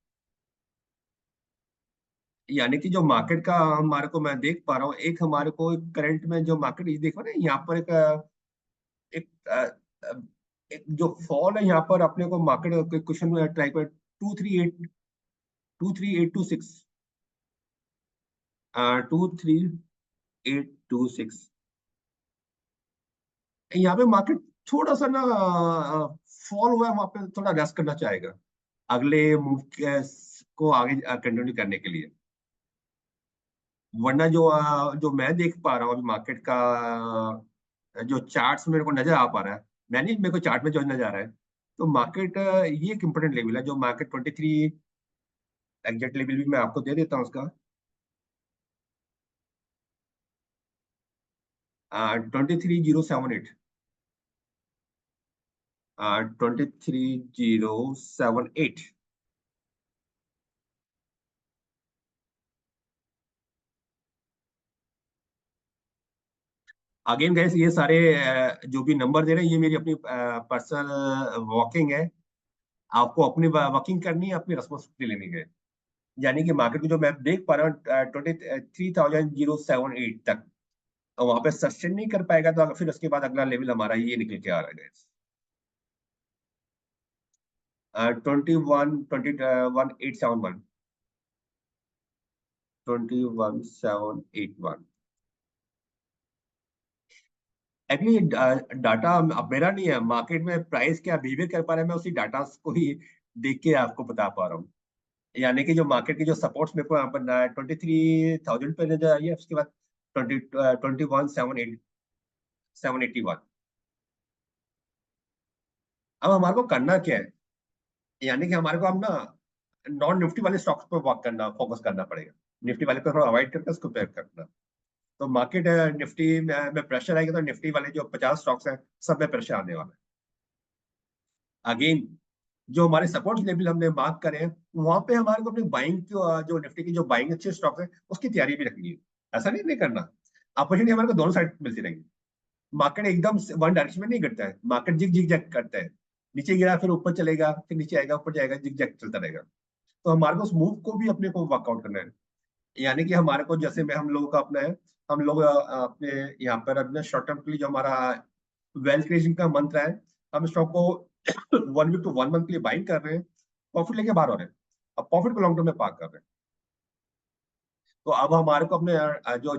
यानी कि जो मार्केट का हमारे को मैं देख पा रहा हूँ, एक हमारे को करंट में जो मार्केट ये देखो ना, यहाँ पर एक, एक जो फॉल है यहाँ पर अपने को मार्केट क्वेश्चन में ट्राई पर 238 23826 यहाँ पे मार्केट थोड़ा सा ना फॉल हुआ है, वहां पे थोड़ा रेस्ट करना चाहेगा अगले मूव को आगे कंटिन्यू करने के लिए। वरना जो मैं देख पा रहा हूँ मार्केट का जो चार्ट्स मेरे को नजर आ पा रहा है, मैंने मेरे को चार्ट में जो नजर आ रहा है, तो मार्केट ये एक इंपॉर्टेंट लेवल है जो मार्केट 23 एग्जैक्ट लेवल भी मैं आपको दे देता हूँ उसका। 23078, 23078। अगेन गैस ये सारे जो भी नंबर दे रहे हैं ये मेरी अपनी पर्सनल वॉकिंग है। आपको अपनी वर्किंग करनी है, अपनी रिस्पॉन्सिबिलिटी लेनी है। यानी कि मार्केट को जो मैं देख पा रहा हूँ 23,078 तक, और वहां पे सस्टेन नहीं कर पाएगा तो फिर उसके बाद अगला लेवल हमारा ये निकल के आ रहा है। 21,871, 21,781। एक्चुअली डाटा अब मेरा नहीं है, मार्केट में प्राइस क्या बिहेवियर कर पा रहा है, मैं उसी डाटा को ही देख के आपको बता पा रहा हूँ। यानी कि जो मार्केट की जो सपोर्ट्स मेरे को यहाँ पर 23,000 पे नजर आई है, उसके बाद 21,781। अब हमारे को करना क्या है, यानी कि हमारे को अब ना नॉन निफ्टी वाले स्टॉक्स पे वर्क करना, फोकस करना पड़ेगा। निफ्टी वाले पे थोड़ा अवॉइड करके उसको पे करना। तो मार्केट निफ्टी में प्रेशर आएगा तो निफ्टी वाले जो 50 स्टॉक्स हैं सब में प्रेशर आने वाला है। अगेन जो हमारे सपोर्ट लेवल हमने मार्क करे हैं, वहां पे हमारे को अपनी बाइंग जो निफ्टी की जो बाइंग अच्छे स्टॉक्स है उसकी तैयारी भी रखनी है। ऐसा नहीं करना, अपॉर्चुनिटी हमारे को दोनों साइड मिलती रहेंगी। मार्केट एकदम वन डायरेक्शन में नहीं करता है, मार्केट जिग जिग जैग करता है। नीचे गिरा फिर ऊपर चलेगा, फिर नीचे आएगा ऊपर जाएगा, जिग जैग चलता रहेगा। तो हमारे को उस मूव को भी अपने को वर्कआउट करना है। यानी कि हमारे को जैसे में हम लोगों का अपना है, हम लोग अपने यहाँ पर अपने शॉर्ट टर्म के लिए जो हमारा वेल्थ क्रिएशन का मंत्र है, हम स्टॉक को 1 वीक टू 1 मंथ के लिए बाइंग कर रहे हैं, प्रॉफिट लेके बाहर हो रहे हैं। अब प्रॉफिट को लॉन्ग टर्म में पार्क कर रहे हैं। तो अब हमारे को अपने जो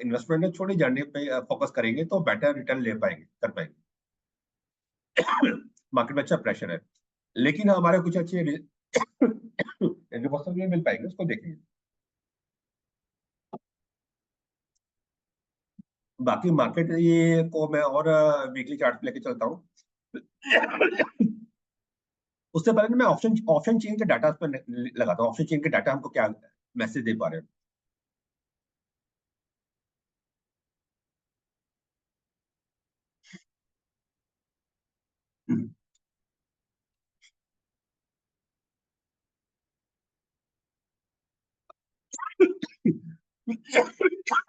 इन्वेस्टमेंट है छोटी जर्नी पे फोकस करेंगे तो बेटर रिटर्न ले पाएंगे, कर पाएंगे। मार्केट में अच्छा प्रेशर है, लेकिन हमारे कुछ अच्छे रिवर्सल मिल पाएंगे, उसको देखेंगे। बाकी मार्केट ये को मैं और वीकली चार्ट पे लेके चलता हूँ। उससे पहले मैं ऑप्शन ऑप्शन चेन के डाटा पर लगाता हूँ, ऑप्शन चेन के डाटा हमको क्या मैसेज दे पा रहे हैं।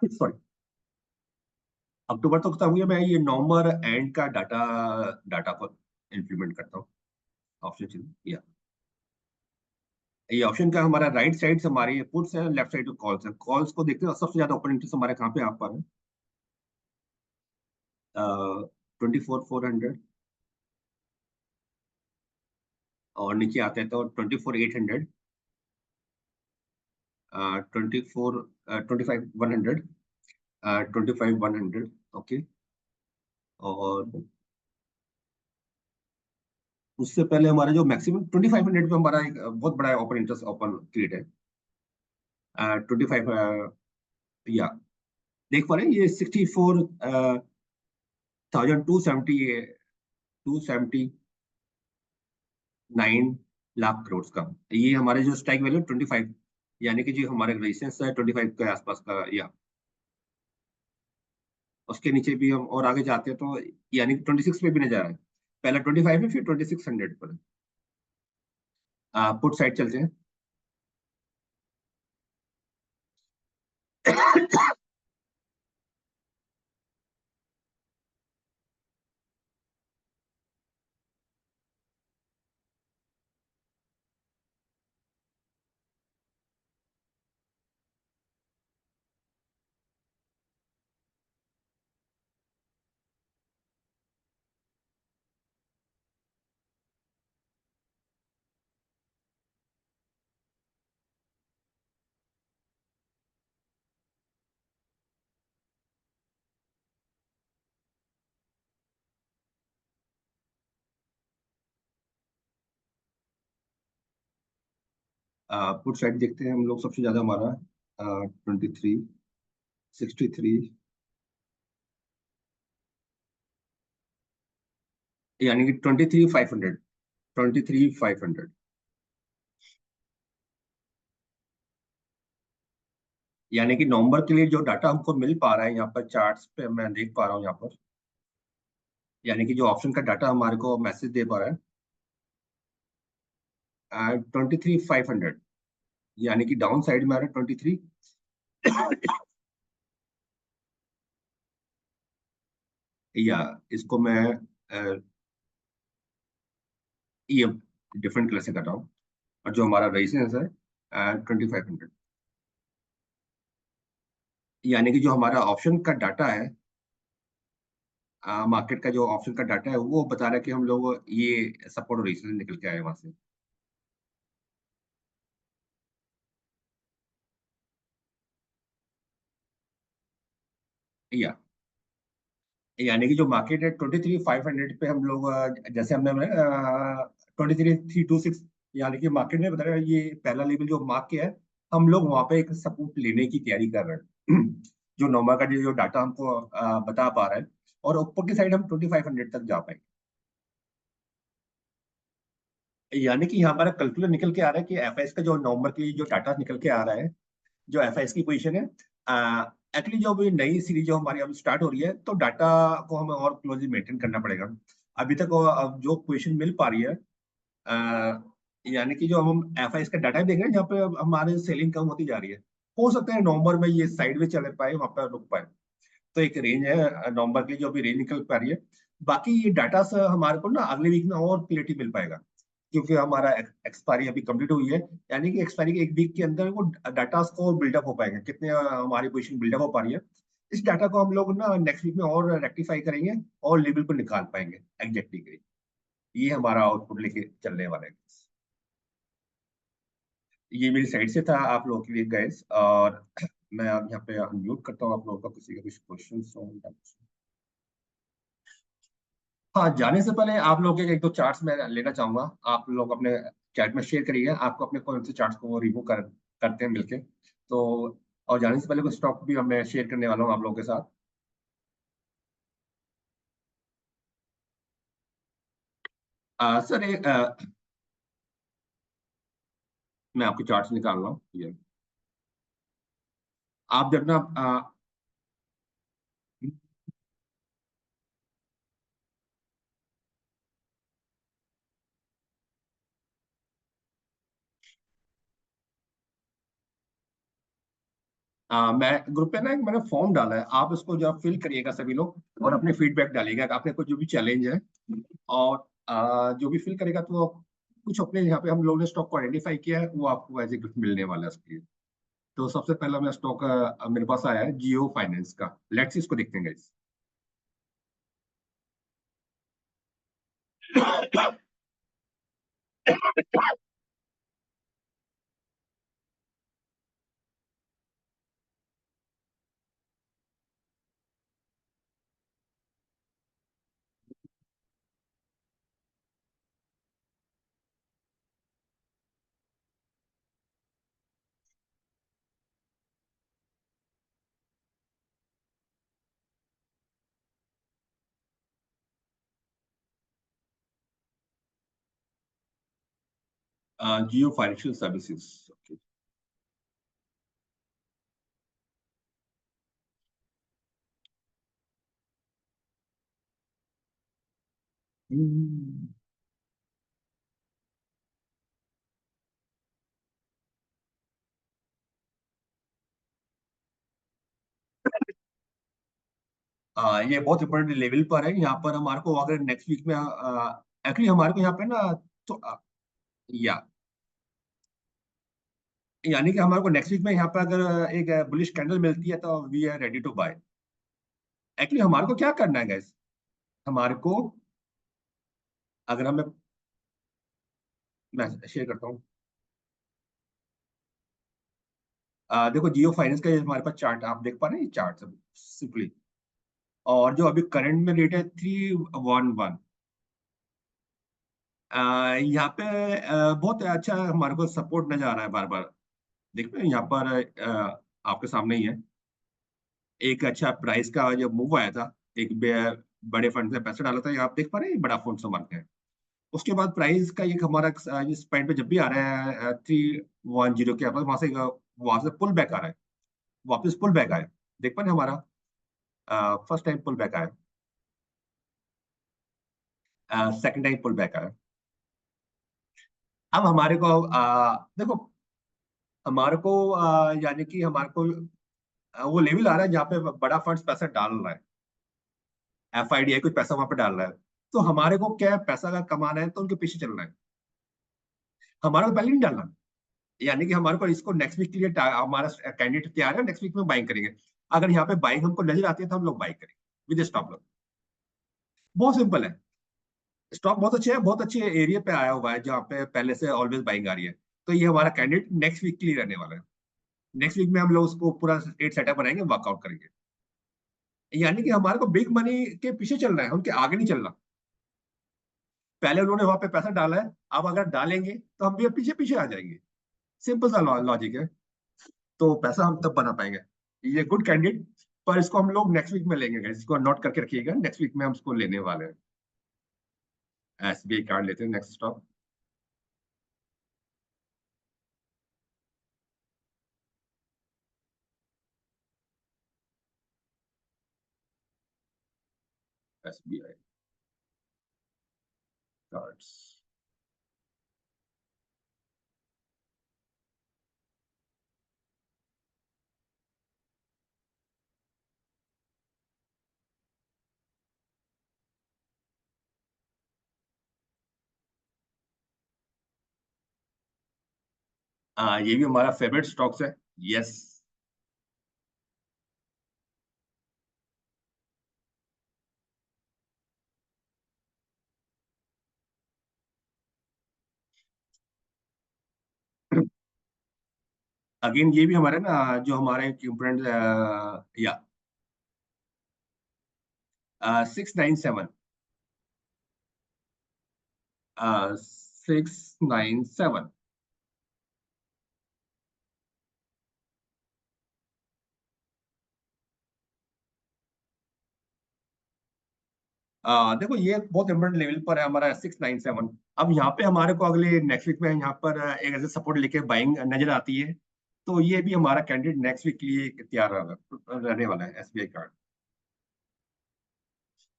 सॉरी। अक्टूबर तक खत्म हो गया, मैं ये नवंबर एंड का डाटा डाटा को इम्प्लीमेंट करता हूँ। ऑप्शन या ये ऑप्शन का हमारा राइट साइड से हमारी पुट्स है, लेफ्ट साइड कॉल्स है। कॉल्स को देखते हैं सबसे ज्यादा ओपन इंटरेस्ट हमारे कहाँ पे आप पर है, 24,400, और नीचे आते हैं तो 24,800, 24, 25,100, 25,100। ओके, और उससे पहले हमारा जो मैक्सिमम 2500 पे हमारा एक बहुत बड़ा ओपन इंटरेस्ट ओपन क्रिएट है, 25, या देख पा रहे हैं ये 64,270, 279 लाख करोड़ का। ये हमारे जो स्ट्राइक वैल्यू 25, यानी कि जो हमारे रेजिस्टेंस है 25 के आसपास का, या उसके नीचे भी हम और आगे जाते हैं तो यानी कि 26 पे भी नहीं जा रहा है। पहला 25 है, फिर 2600 पर। पुट साइड चलते हैं। पुट साइड देखते हैं हम लोग, सबसे ज्यादा हमारा 23, 63, यानी कि 23,500, 23,500। यानी कि नवंबर के लिए जो डाटा हमको मिल पा रहा है यहाँ पर चार्ट्स पे मैं देख पा रहा हूँ यहाँ पर, यानी कि जो ऑप्शन का डाटा हमारे को मैसेज दे पा रहा है 23,500, यानी कि डाउन साइड में आ रहा है 23। या इसको मैं ये डिफरेंट कलर से कर रहा हूँ, और जो हमारा रेजिस्टेंस है 2500, यानी कि जो हमारा ऑप्शन का डाटा है, मार्केट का जो ऑप्शन का डाटा है वो बता रहा है कि हम लोग ये सपोर्ट और रेजिस्टेंस निकल के आए वहां से। या यानी कि जो मार्केट है 23,500 पे हम लोग जैसे हमने 23,326, यानी कि मार्केट ने बताया ये पहला लेवल जो मार्क किया है, हम लोग वहां पे एक सपोर्ट लेने की तैयारी कर रहे हैं। जो नोमा का जो डाटा हमको बता पा रहा है, और ऊपर की साइड हम 2500 तक जा पाएंगे। यानी कि यहाँ हमारा कैलकुलेट निकल के आ रहा है कि एफआईएस का जो नवंबर की जो डाटा निकल के आ रहा है, जो एफआईएस की पोजीशन है, एक्चुअली जो अभी नई सीरीज जो हमारी अब स्टार्ट हो रही है, तो डाटा को हमें और क्लोजली मेंटेन करना पड़ेगा। अभी तक अब जो पोजीशन मिल पा रही है, अ, यानी कि जो हम एफआईएस का डाटा देख रहे हैं जहाँ पे अब हमारे सेलिंग कम होती जा रही है, हो सकता है नवंबर में ये साइड में चले पाए, वहां पर रुक पाए। तो एक रेंज है नवंबर की जो अभी रेंज निकल पा रही है। बाकी ये डाटा से हमारे को ना अगले वीक में और क्लियरिटी मिल पाएगा, क्योंकि हमारा एक्सपायरी अभी कंप्लीट हुई है। यानी कि एक्सपायरी के एक वीक के अंदर वो डाटा को बिल्डअप हो पाएंगे, कितने हमारी पोजीशन बिल्डअप हो पा रही है। इस डाटा को हम लोग ना नेक्स्ट वीक में और रेक्टिफाई करेंगे, और लेवल को निकाल पाएंगे एग्जैक्टली। ये हमारा आउटपुट लेके चलने वाला है। ये मेरी साइड से था आप लोगों के लिए गाइस, और मैं अब यहाँ पे अनम्यूट करता हूँ आप लोगों का, किसी का कुछ क्वेश्चन हो। हाँ, जाने से पहले आप लोगों के एक दो चार्ट्स मैं लेना चाहूंगा, आप लोग अपने चैट में शेयर करिए आपको अपने कौन से चार्ट्स को रिव्यू करते हैं मिलके। तो और जाने से पहले कुछ स्टॉक भी मैं शेयर करने वाला हूँ आप लोगों के साथ। सर मैं आपके चार्ट्स निकाल रहा हूँ ये, आप जब ना मैं ग्रुप पे ना मैंने फॉर्म डाला है, आप इसको जब फिल करिएगा सभी लोग और अपने फीडबैक डालिएगा कि आपने कुछ जो भी चैलेंज है, और जो भी फिल करेगा तो कुछ अपने यहाँ पे हम लोगों ने स्टॉक को आइडेंटिफाई किया है, वो आपको एज ए गिफ्ट मिलने वाला है उसके लिए। तो सबसे पहला मेरा स्टॉक मेरे पास आया है जियो फाइनेंस का। लेट्स इसको देखते हैं गाइस। जियो फाइनेंशियल सर्विसेज। ये बहुत इंपॉर्टेंट लेवल पर है। यहाँ पर हमारे को अगर नेक्स्ट वीक में एक्चुअली हमारे को यहाँ पे ना, तो या यानी कि हमारे को नेक्स्ट वीक में यहाँ पे अगर एक बुलिश कैंडल मिलती है तो we are ready to buy. Actually हमारे को क्या करना है गाइस, हमारे को अगर हमें, मैं शेयर करता हूँ। देखो जियो फाइनेंस का ये हमारे पास चार्ट आप देख पा रहे हैं, ये चार्ट सब सिंपली, और जो अभी करंट में रेट है 311। यहाँ पे बहुत अच्छा हमारे को सपोर्ट नजर आ रहा है बार बार। देख रहे हैं यहाँ पर आपके सामने ही है, एक अच्छा प्राइस का जब मूव आया था, एक बड़े फंड से पैसा डाला था, ये आप देख पा रहे हैं, बड़ा फंड संभालते हैं। उसके बाद प्राइस का एक हमारा इस पॉइंट पे जब भी आ रहा है 310 के आसपास, वहां से पुल बैक आ रहा है, वापस पुल बैक आया। देख पा रहे हैं हमारा फर्स्ट टाइम पुल बैक आया, सेकंड टाइम पुल बैक आया। अब हमारे को देखो, हमारे को यानी कि हमारे को वो लेवल आ रहा है जहाँ पे बड़ा फंड्स पैसा डाल रहा है, FIDI कुछ पैसा वहां पे डाल रहा है। तो हमारे को क्या है, पैसा अगर कमाना है तो उनके पीछे चलना है, हमारे को पहले नहीं डालना। यानी कि हमारे को इसको नेक्स्ट वीक के लिए हमारा कैंडिडेट तैयार है, नेक्स्ट वीक में बाइंग करेंगे। अगर यहाँ पे बाइंग हमको नजर आती है तो हम लोग बाइंग करेंगे विद स्टॉप लॉस। बहुत सिंपल है। स्टॉक बहुत अच्छे है, बहुत अच्छे एरिया पे आया हुआ है जहाँ पे पहले से ऑलवेज बाइंग आ रही है। तो ये हमारा कैंडिडेट नेक्स्ट वीक के लिए रहने वाला है। नेक्स्ट वीक में हम लोग उसको पूरा एक सेटअप बनाएंगे, वर्कआउट करेंगे। यानी कि हमारे को बिग मनी के पीछे चलना है, उनके आगे नहीं चलना। पहले उन्होंने वहां पे पैसा डाला है, अब अगर डालेंगे तो हम भी पीछे पीछे आ जाएंगे। सिंपल सा लॉजिक है। तो पैसा हम तब बना पाएंगे। ये गुड कैंडिडेट, पर इसको हम लोग नेक्स्ट वीक में लेंगे guys। इसको नोट करके रखिएगा, नेक्स्ट वीक में हम इसको लेने वाले हैं। SBI कार्ड लेते हैं नेक्स्ट स्टॉप। SBI cards. ये भी हमारा फेवरेट स्टॉक्स है। यस। अगेन ये भी हमारे ना, जो हमारे कंपोनेंट, या 697, 697। देखो ये बहुत इंपॉर्टेंट लेवल पर है हमारा 697। अब यहाँ पे हमारे को अगले नेक्स्ट वीक में यहाँ पर एक ऐसे सपोर्ट लेके बाइंग नजर आती है। तो ये भी हमारा कैंडिडेट नेक्स्ट वीक के लिए तैयार रहने वाला है, SBI कार्ड।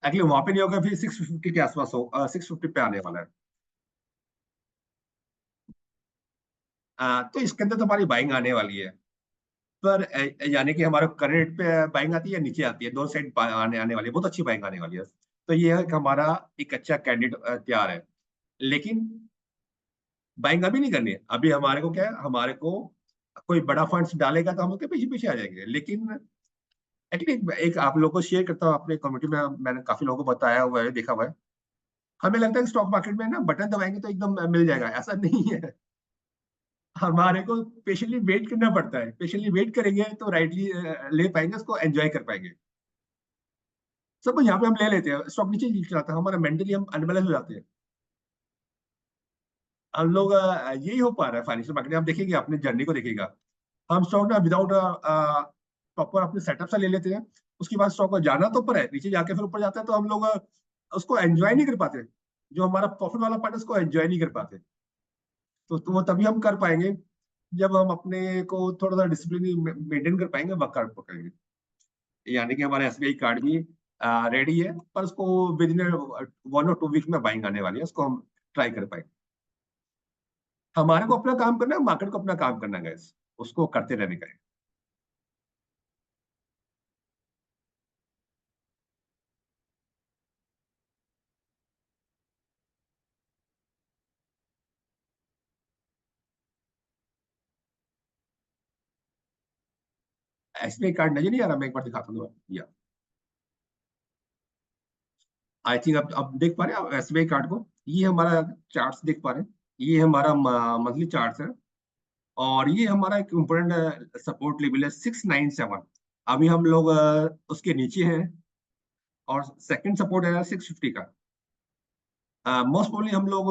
एक्चुअली वहां पे नहीं होगा, फिर 650 के आसपास हो, 650 पे आने वाला है। तो इसके अंदर तो हमारी बाइंग आने वाली है। पर यानी कि हमारे करंट पे बाइंग आती है, नीचे आती है, दोनों साइड आने आने वाली है, बहुत अच्छी बाइंग आने वाली है। तो ये है कि हमारा एक अच्छा कैंडिडेट तैयार है। लेकिन बाइंग अभी नहीं करनी है। अभी हमारे को क्या है, हमारे को कोई बड़ा फंड्स डालेगा तो हम उसके पीछे पीछे आ जाएंगे। लेकिन एक्चुअली एक आप लोगों को शेयर करता हूँ, अपने कम्युनिटी में मैंने काफी लोगों को बताया हुआ है, देखा हुआ है। हमें लगता है कि स्टॉक मार्केट में ना बटन दबाएंगे तो एकदम मिल जाएगा, ऐसा नहीं है। हमारे को पेशेंटली वेट करना पड़ता है। पेशेंटली वेट करेंगे तो राइटली ले पाएंगे, उसको एंजॉय कर पाएंगे। सब यहाँ पे हम ले लेते हैं, स्टॉक नीचे चलाता है, हमारा मेंटली हम अनबैलेंस हो जाते हैं। हम लोग यही हो पा रहा है फाइनेंशियल मार्केट में। आप देखिएगा, अपने जर्नी को देखिएगा, हम स्टॉक ना विदाउट प्रॉपर अपने सेटअप से ले लेते हैं। उसके बाद स्टॉक को जाना तो ऊपर है, नीचे जाके फिर ऊपर जाता है, तो हम लोग उसको एंजॉय नहीं कर पाते। जो हमारा प्रॉफिट वाला पार्ट है उसको एंजॉय नहीं कर पाते। तो वो तभी हम कर पाएंगे जब हम अपने को थोड़ा सा डिसिप्लिन मेंटेन कर पाएंगे, वर्कआउट पकड़ेंगे। यानी कि हमारा एसबीआई कार्ड भी रेडी है, पर उसको विद इन 1 और 2 वीक में बाइंग आने वाली है, उसको हम ट्राई कर पाएंगे। हमारे को अपना काम करना है, मार्केट को अपना काम करना है गाइस, उसको करते रहने का है। एसबीआई कार्ड नजर नहीं आ रहा? मैं एक बार दिखाता हूँ या आई थिंक अब देख पा रहे हैं आप एसबीआई कार्ड को? ये हमारा चार्ट्स देख पा रहे हैं? ये हमारा मंथली चार्ट है, और ये हमारा एक इम्पोर्टेंट सपोर्ट लेवल है 697। अभी हम लोग उसके नीचे हैं, और सेकंड सपोर्ट है 650 का। मोस्ट प्रोबेबली हम लोग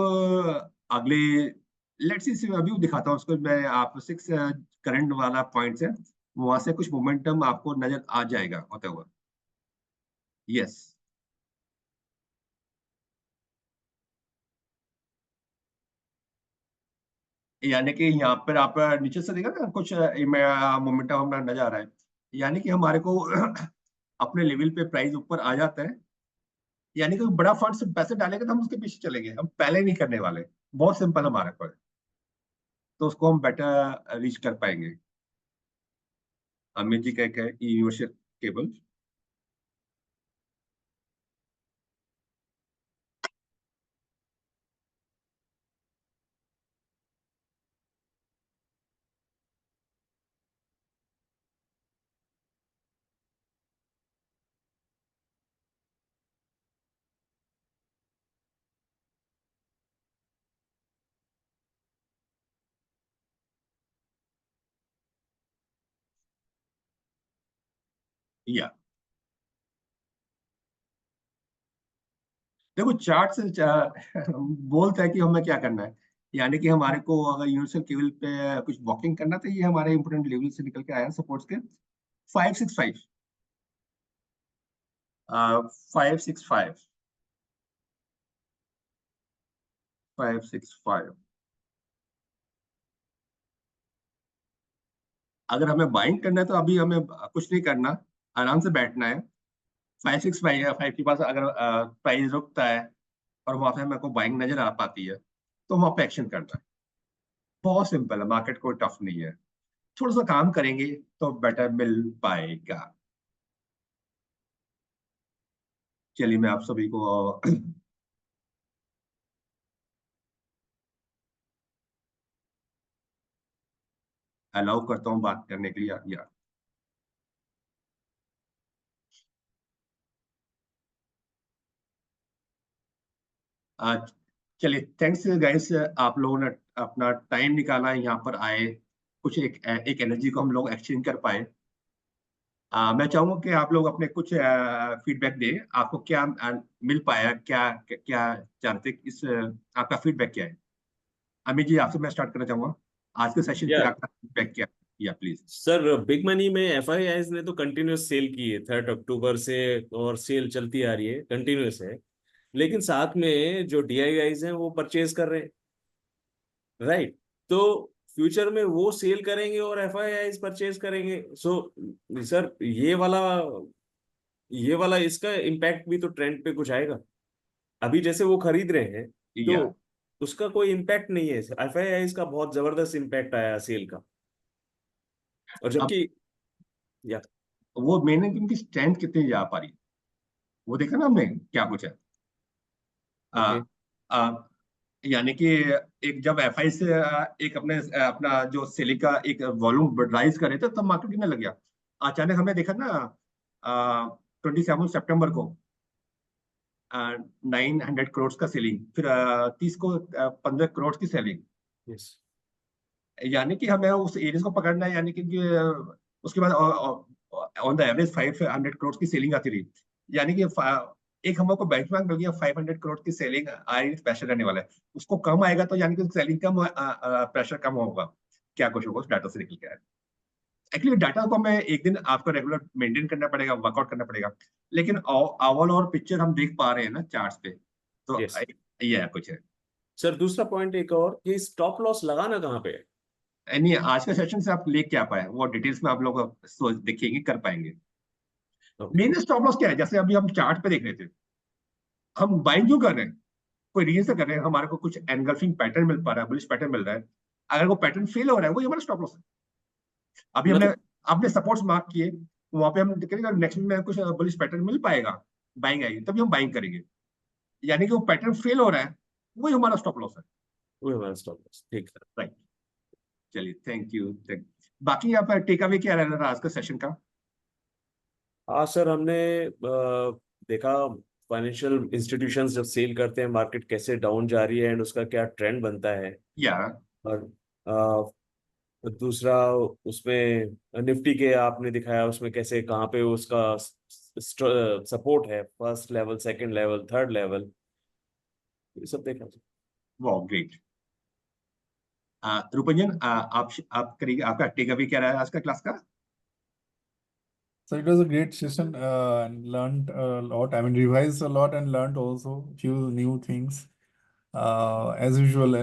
अगले लेट्स सी, अभी दिखाता हूँ उसको मैं, आप 6 करंट वाला पॉइंट है, वहां से कुछ मोमेंटम आपको नजर आ जाएगा होता हुआ। यस, यानी कि यहाँ पर आप नीचे से देखा ना, कुछ मोमेंटम हमारा नजर आ रहा है। यानी कि हमारे को अपने लेवल पे प्राइस ऊपर आ जाता है, यानी कि बड़ा फंड से पैसे डालेगा तो हम उसके पीछे चलेंगे, हम पहले नहीं करने वाले। बहुत सिंपल हमारे पर, तो उसको हम बेटर रीच कर पाएंगे। अमित जी का एक है यूनिवर्सल केबल। या देखो, चार्ट से बोलता है कि हमें क्या करना है। यानी कि हमारे को अगर यूनिवर्सल केबल पे कुछ वॉकिंग करना, तो ये हमारे इंपोर्टेंट लेवल से निकल के आया सपोर्ट्स के 565, 565, 565। अगर हमें बाइंग करना है तो अभी हमें कुछ नहीं करना, आराम से बैठना है। 565 के पास अगर प्राइस रुकता है और वहां पे हमें को बाइंग नजर आ पाती है, तो वहां पे एक्शन करना है। बहुत सिंपल है, मार्केट कोई टफ नहीं है। थोड़ा सा काम करेंगे तो बेटर मिल पाएगा। चलिए, मैं आप सभी को अलाउ करता हूँ बात करने के लिए। या आज चलिए, थैंक्स गाइस, आप लोगों ने अपना टाइम निकाला, यहाँ पर आए, कुछ एक एनर्जी को हम लोग एक्सचेंज कर पाए। मैं चाहूंगा कि आप लोग अपने कुछ फीडबैक दें, आपको क्या मिल पाया, क्या क्या जानते इस आपका फीडबैक क्या है? अमित जी, आपसे मैं स्टार्ट करना चाहूंगा। आज के सेशन पे या आपका फीडबैक क्या है? या प्लीज। सर, बिग मनी में एफआईआईज ने तो कंटिन्यूस सेल की है 3 अक्टूबर से, और सेल चलती आ रही है, कंटिन्यूस है। लेकिन साथ में जो डीआईआईज हैं वो परचेज कर रहे हैं, राइट? तो फ्यूचर में वो सेल करेंगे और एफआईआईज परचेज करेंगे। सो सर, ये वाला इसका इम्पैक्ट भी तो ट्रेंड पे कुछ आएगा। अभी जैसे वो खरीद रहे हैं, तो या उसका कोई इम्पैक्ट नहीं है। एफआईआईज का बहुत जबरदस्त इम्पैक्ट आया सेल का। और अब जबकि या वो मेन है कि उनकी स्ट्रेंथ कितनी जा पा रही है, वो देखा ना हमने क्या कुछ है। ओके यानी कि एक जब एफआई से एक अपना जो सेलिंग का एक वॉल्यूम राइज कर रहे थे तब मार्केट गिरने लग गया। अचानक हमने देखा ना 27 सितंबर को 900 करोड़ का सेलिंग, फिर 30 को 15 करोड़ की सेलिंग। यस यानी कि हमें उस एरिया को पकड़ना है, यानी कि उसके बाद ऑन द एवरेज 500 करोड़ की सेलिंग आती रही। यानी कि एक हमको बेंचमार्क मिल गया 500 करोड़ की सेलिंग आई, प्रेशर रहने वाला है। उसको कम आएगा तो यानी कि सेलिंग कम, प्रेशर कम होगा। क्या कुछ होगा उस डाटा से निकल के आया। एक्चुअली डाटा को हमें एक दिन आपको रेगुलर मेंटेन करना पड़ेगा, वर्कआउट करना पड़ेगा, लेकिन ओवरऑल और पिक्चर हम देख पा रहे हैं ना चार्ट्स पे, तो यस ये है कुछ है। सर दूसरा पॉइंट एक और कि स्टॉप लॉस लगाना कहाँ पे है? नहीं, आज के सेशन से आप ले क्या पाए वो डिटेल्स में आप लोग देखेंगे, कर पाएंगे। ओके मेन स्टॉप लॉस क्या है, जैसे अभी हम चार्ट पे देख रहे थे, हम बाइंग क्यों कर रहे हैं, कोई रीजन से कर रहे हैं, हमारे को कुछ एनगल्फिंग पैटर्न मिल पा रहा है, बुलिश पैटर्न मिल रहा है। अगर वो पैटर्न फेल हो रहा है, वही हमारा स्टॉप लॉस है। अभी हमने मतलब अपने सपोर्ट्स मार्क किए, वहां पे हम देखेंगे नेक्स्ट में कुछ बुलिश पैटर्न मिल पाएगा, बाइंग आएगी, तभी हम बाइंग करेंगे। यानी कि वो पैटर्न फेल हो रहा है, वही हमारा स्टॉप लॉस है। वो हमारा स्टॉप लॉस, ठीक है। राइट, चलिए थैंक यू। बाकी यहाँ पर टेक अवे क्या रहा आज का सेशन का? हाँ सर, हमने देखा फाइनेंशियल इंस्टीट्यूशंस जब सेल करते हैं मार्केट कैसे डाउन जा रही है एंड उसका क्या ट्रेंड बनता है। या और दूसरा उसमें निफ्टी के आपने दिखाया उसमें कैसे कहाँ पे उसका सपोर्ट है, first level, second level, third level, ये सब देखा। वाह ग्रेट। रूपंजन, आप करिए, आपका टेक अवे क्या रहा है आज का क्लास का? So it was a great session and learned a lot. I mean, revised a lot and learned also few new things. As usual,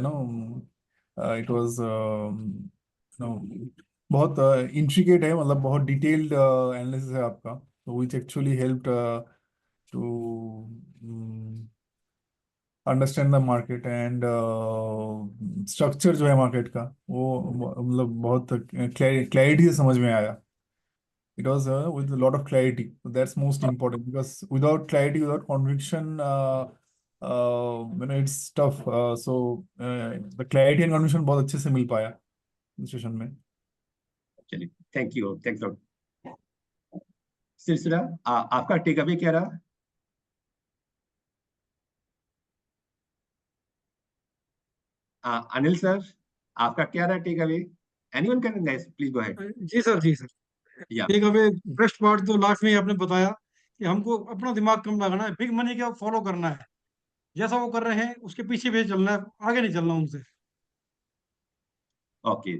it was बहुत intricate है, मतलब बहुत detailed analysis है आपका, which actually helped to understand the market and structure जो है market का वो मतलब बहुत clarity से समझ में आया. It was with a lot of clarity. That's most important because without clarity, without conviction, it's tough. So the clarity and conviction बहुत अच्छे से मिल पाया इस सेशन में. चलिए थैंक यू, थैंक्स लॉट। सिलसिला, आपका टेक अवे क्या रहा? अनिल सर, आपका क्या रहा take away? Anyone can guys, please go ahead. जी सर, जी सर। या एक अभी बेस्ट पार्ट तो लास्ट में ही आपने बताया कि हमको अपना दिमाग कम लगाना है, बिग मनी का फॉलो करना है, जैसा वो कर रहे हैं उसके पीछे भी चलना है, आगे नहीं चलना उनसे। Okay,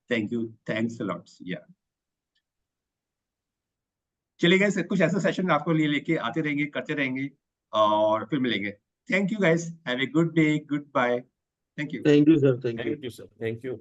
thank you, thanks a lot. या चलिए गाइस, कुछ ऐसा सेशन आपको लिए लेके आते रहेंगे, करते रहेंगे और फिर मिलेंगे। Thank you guys, have a good day, goodbye, thank you. Thank you sir, thank you. Thank you sir, thank you.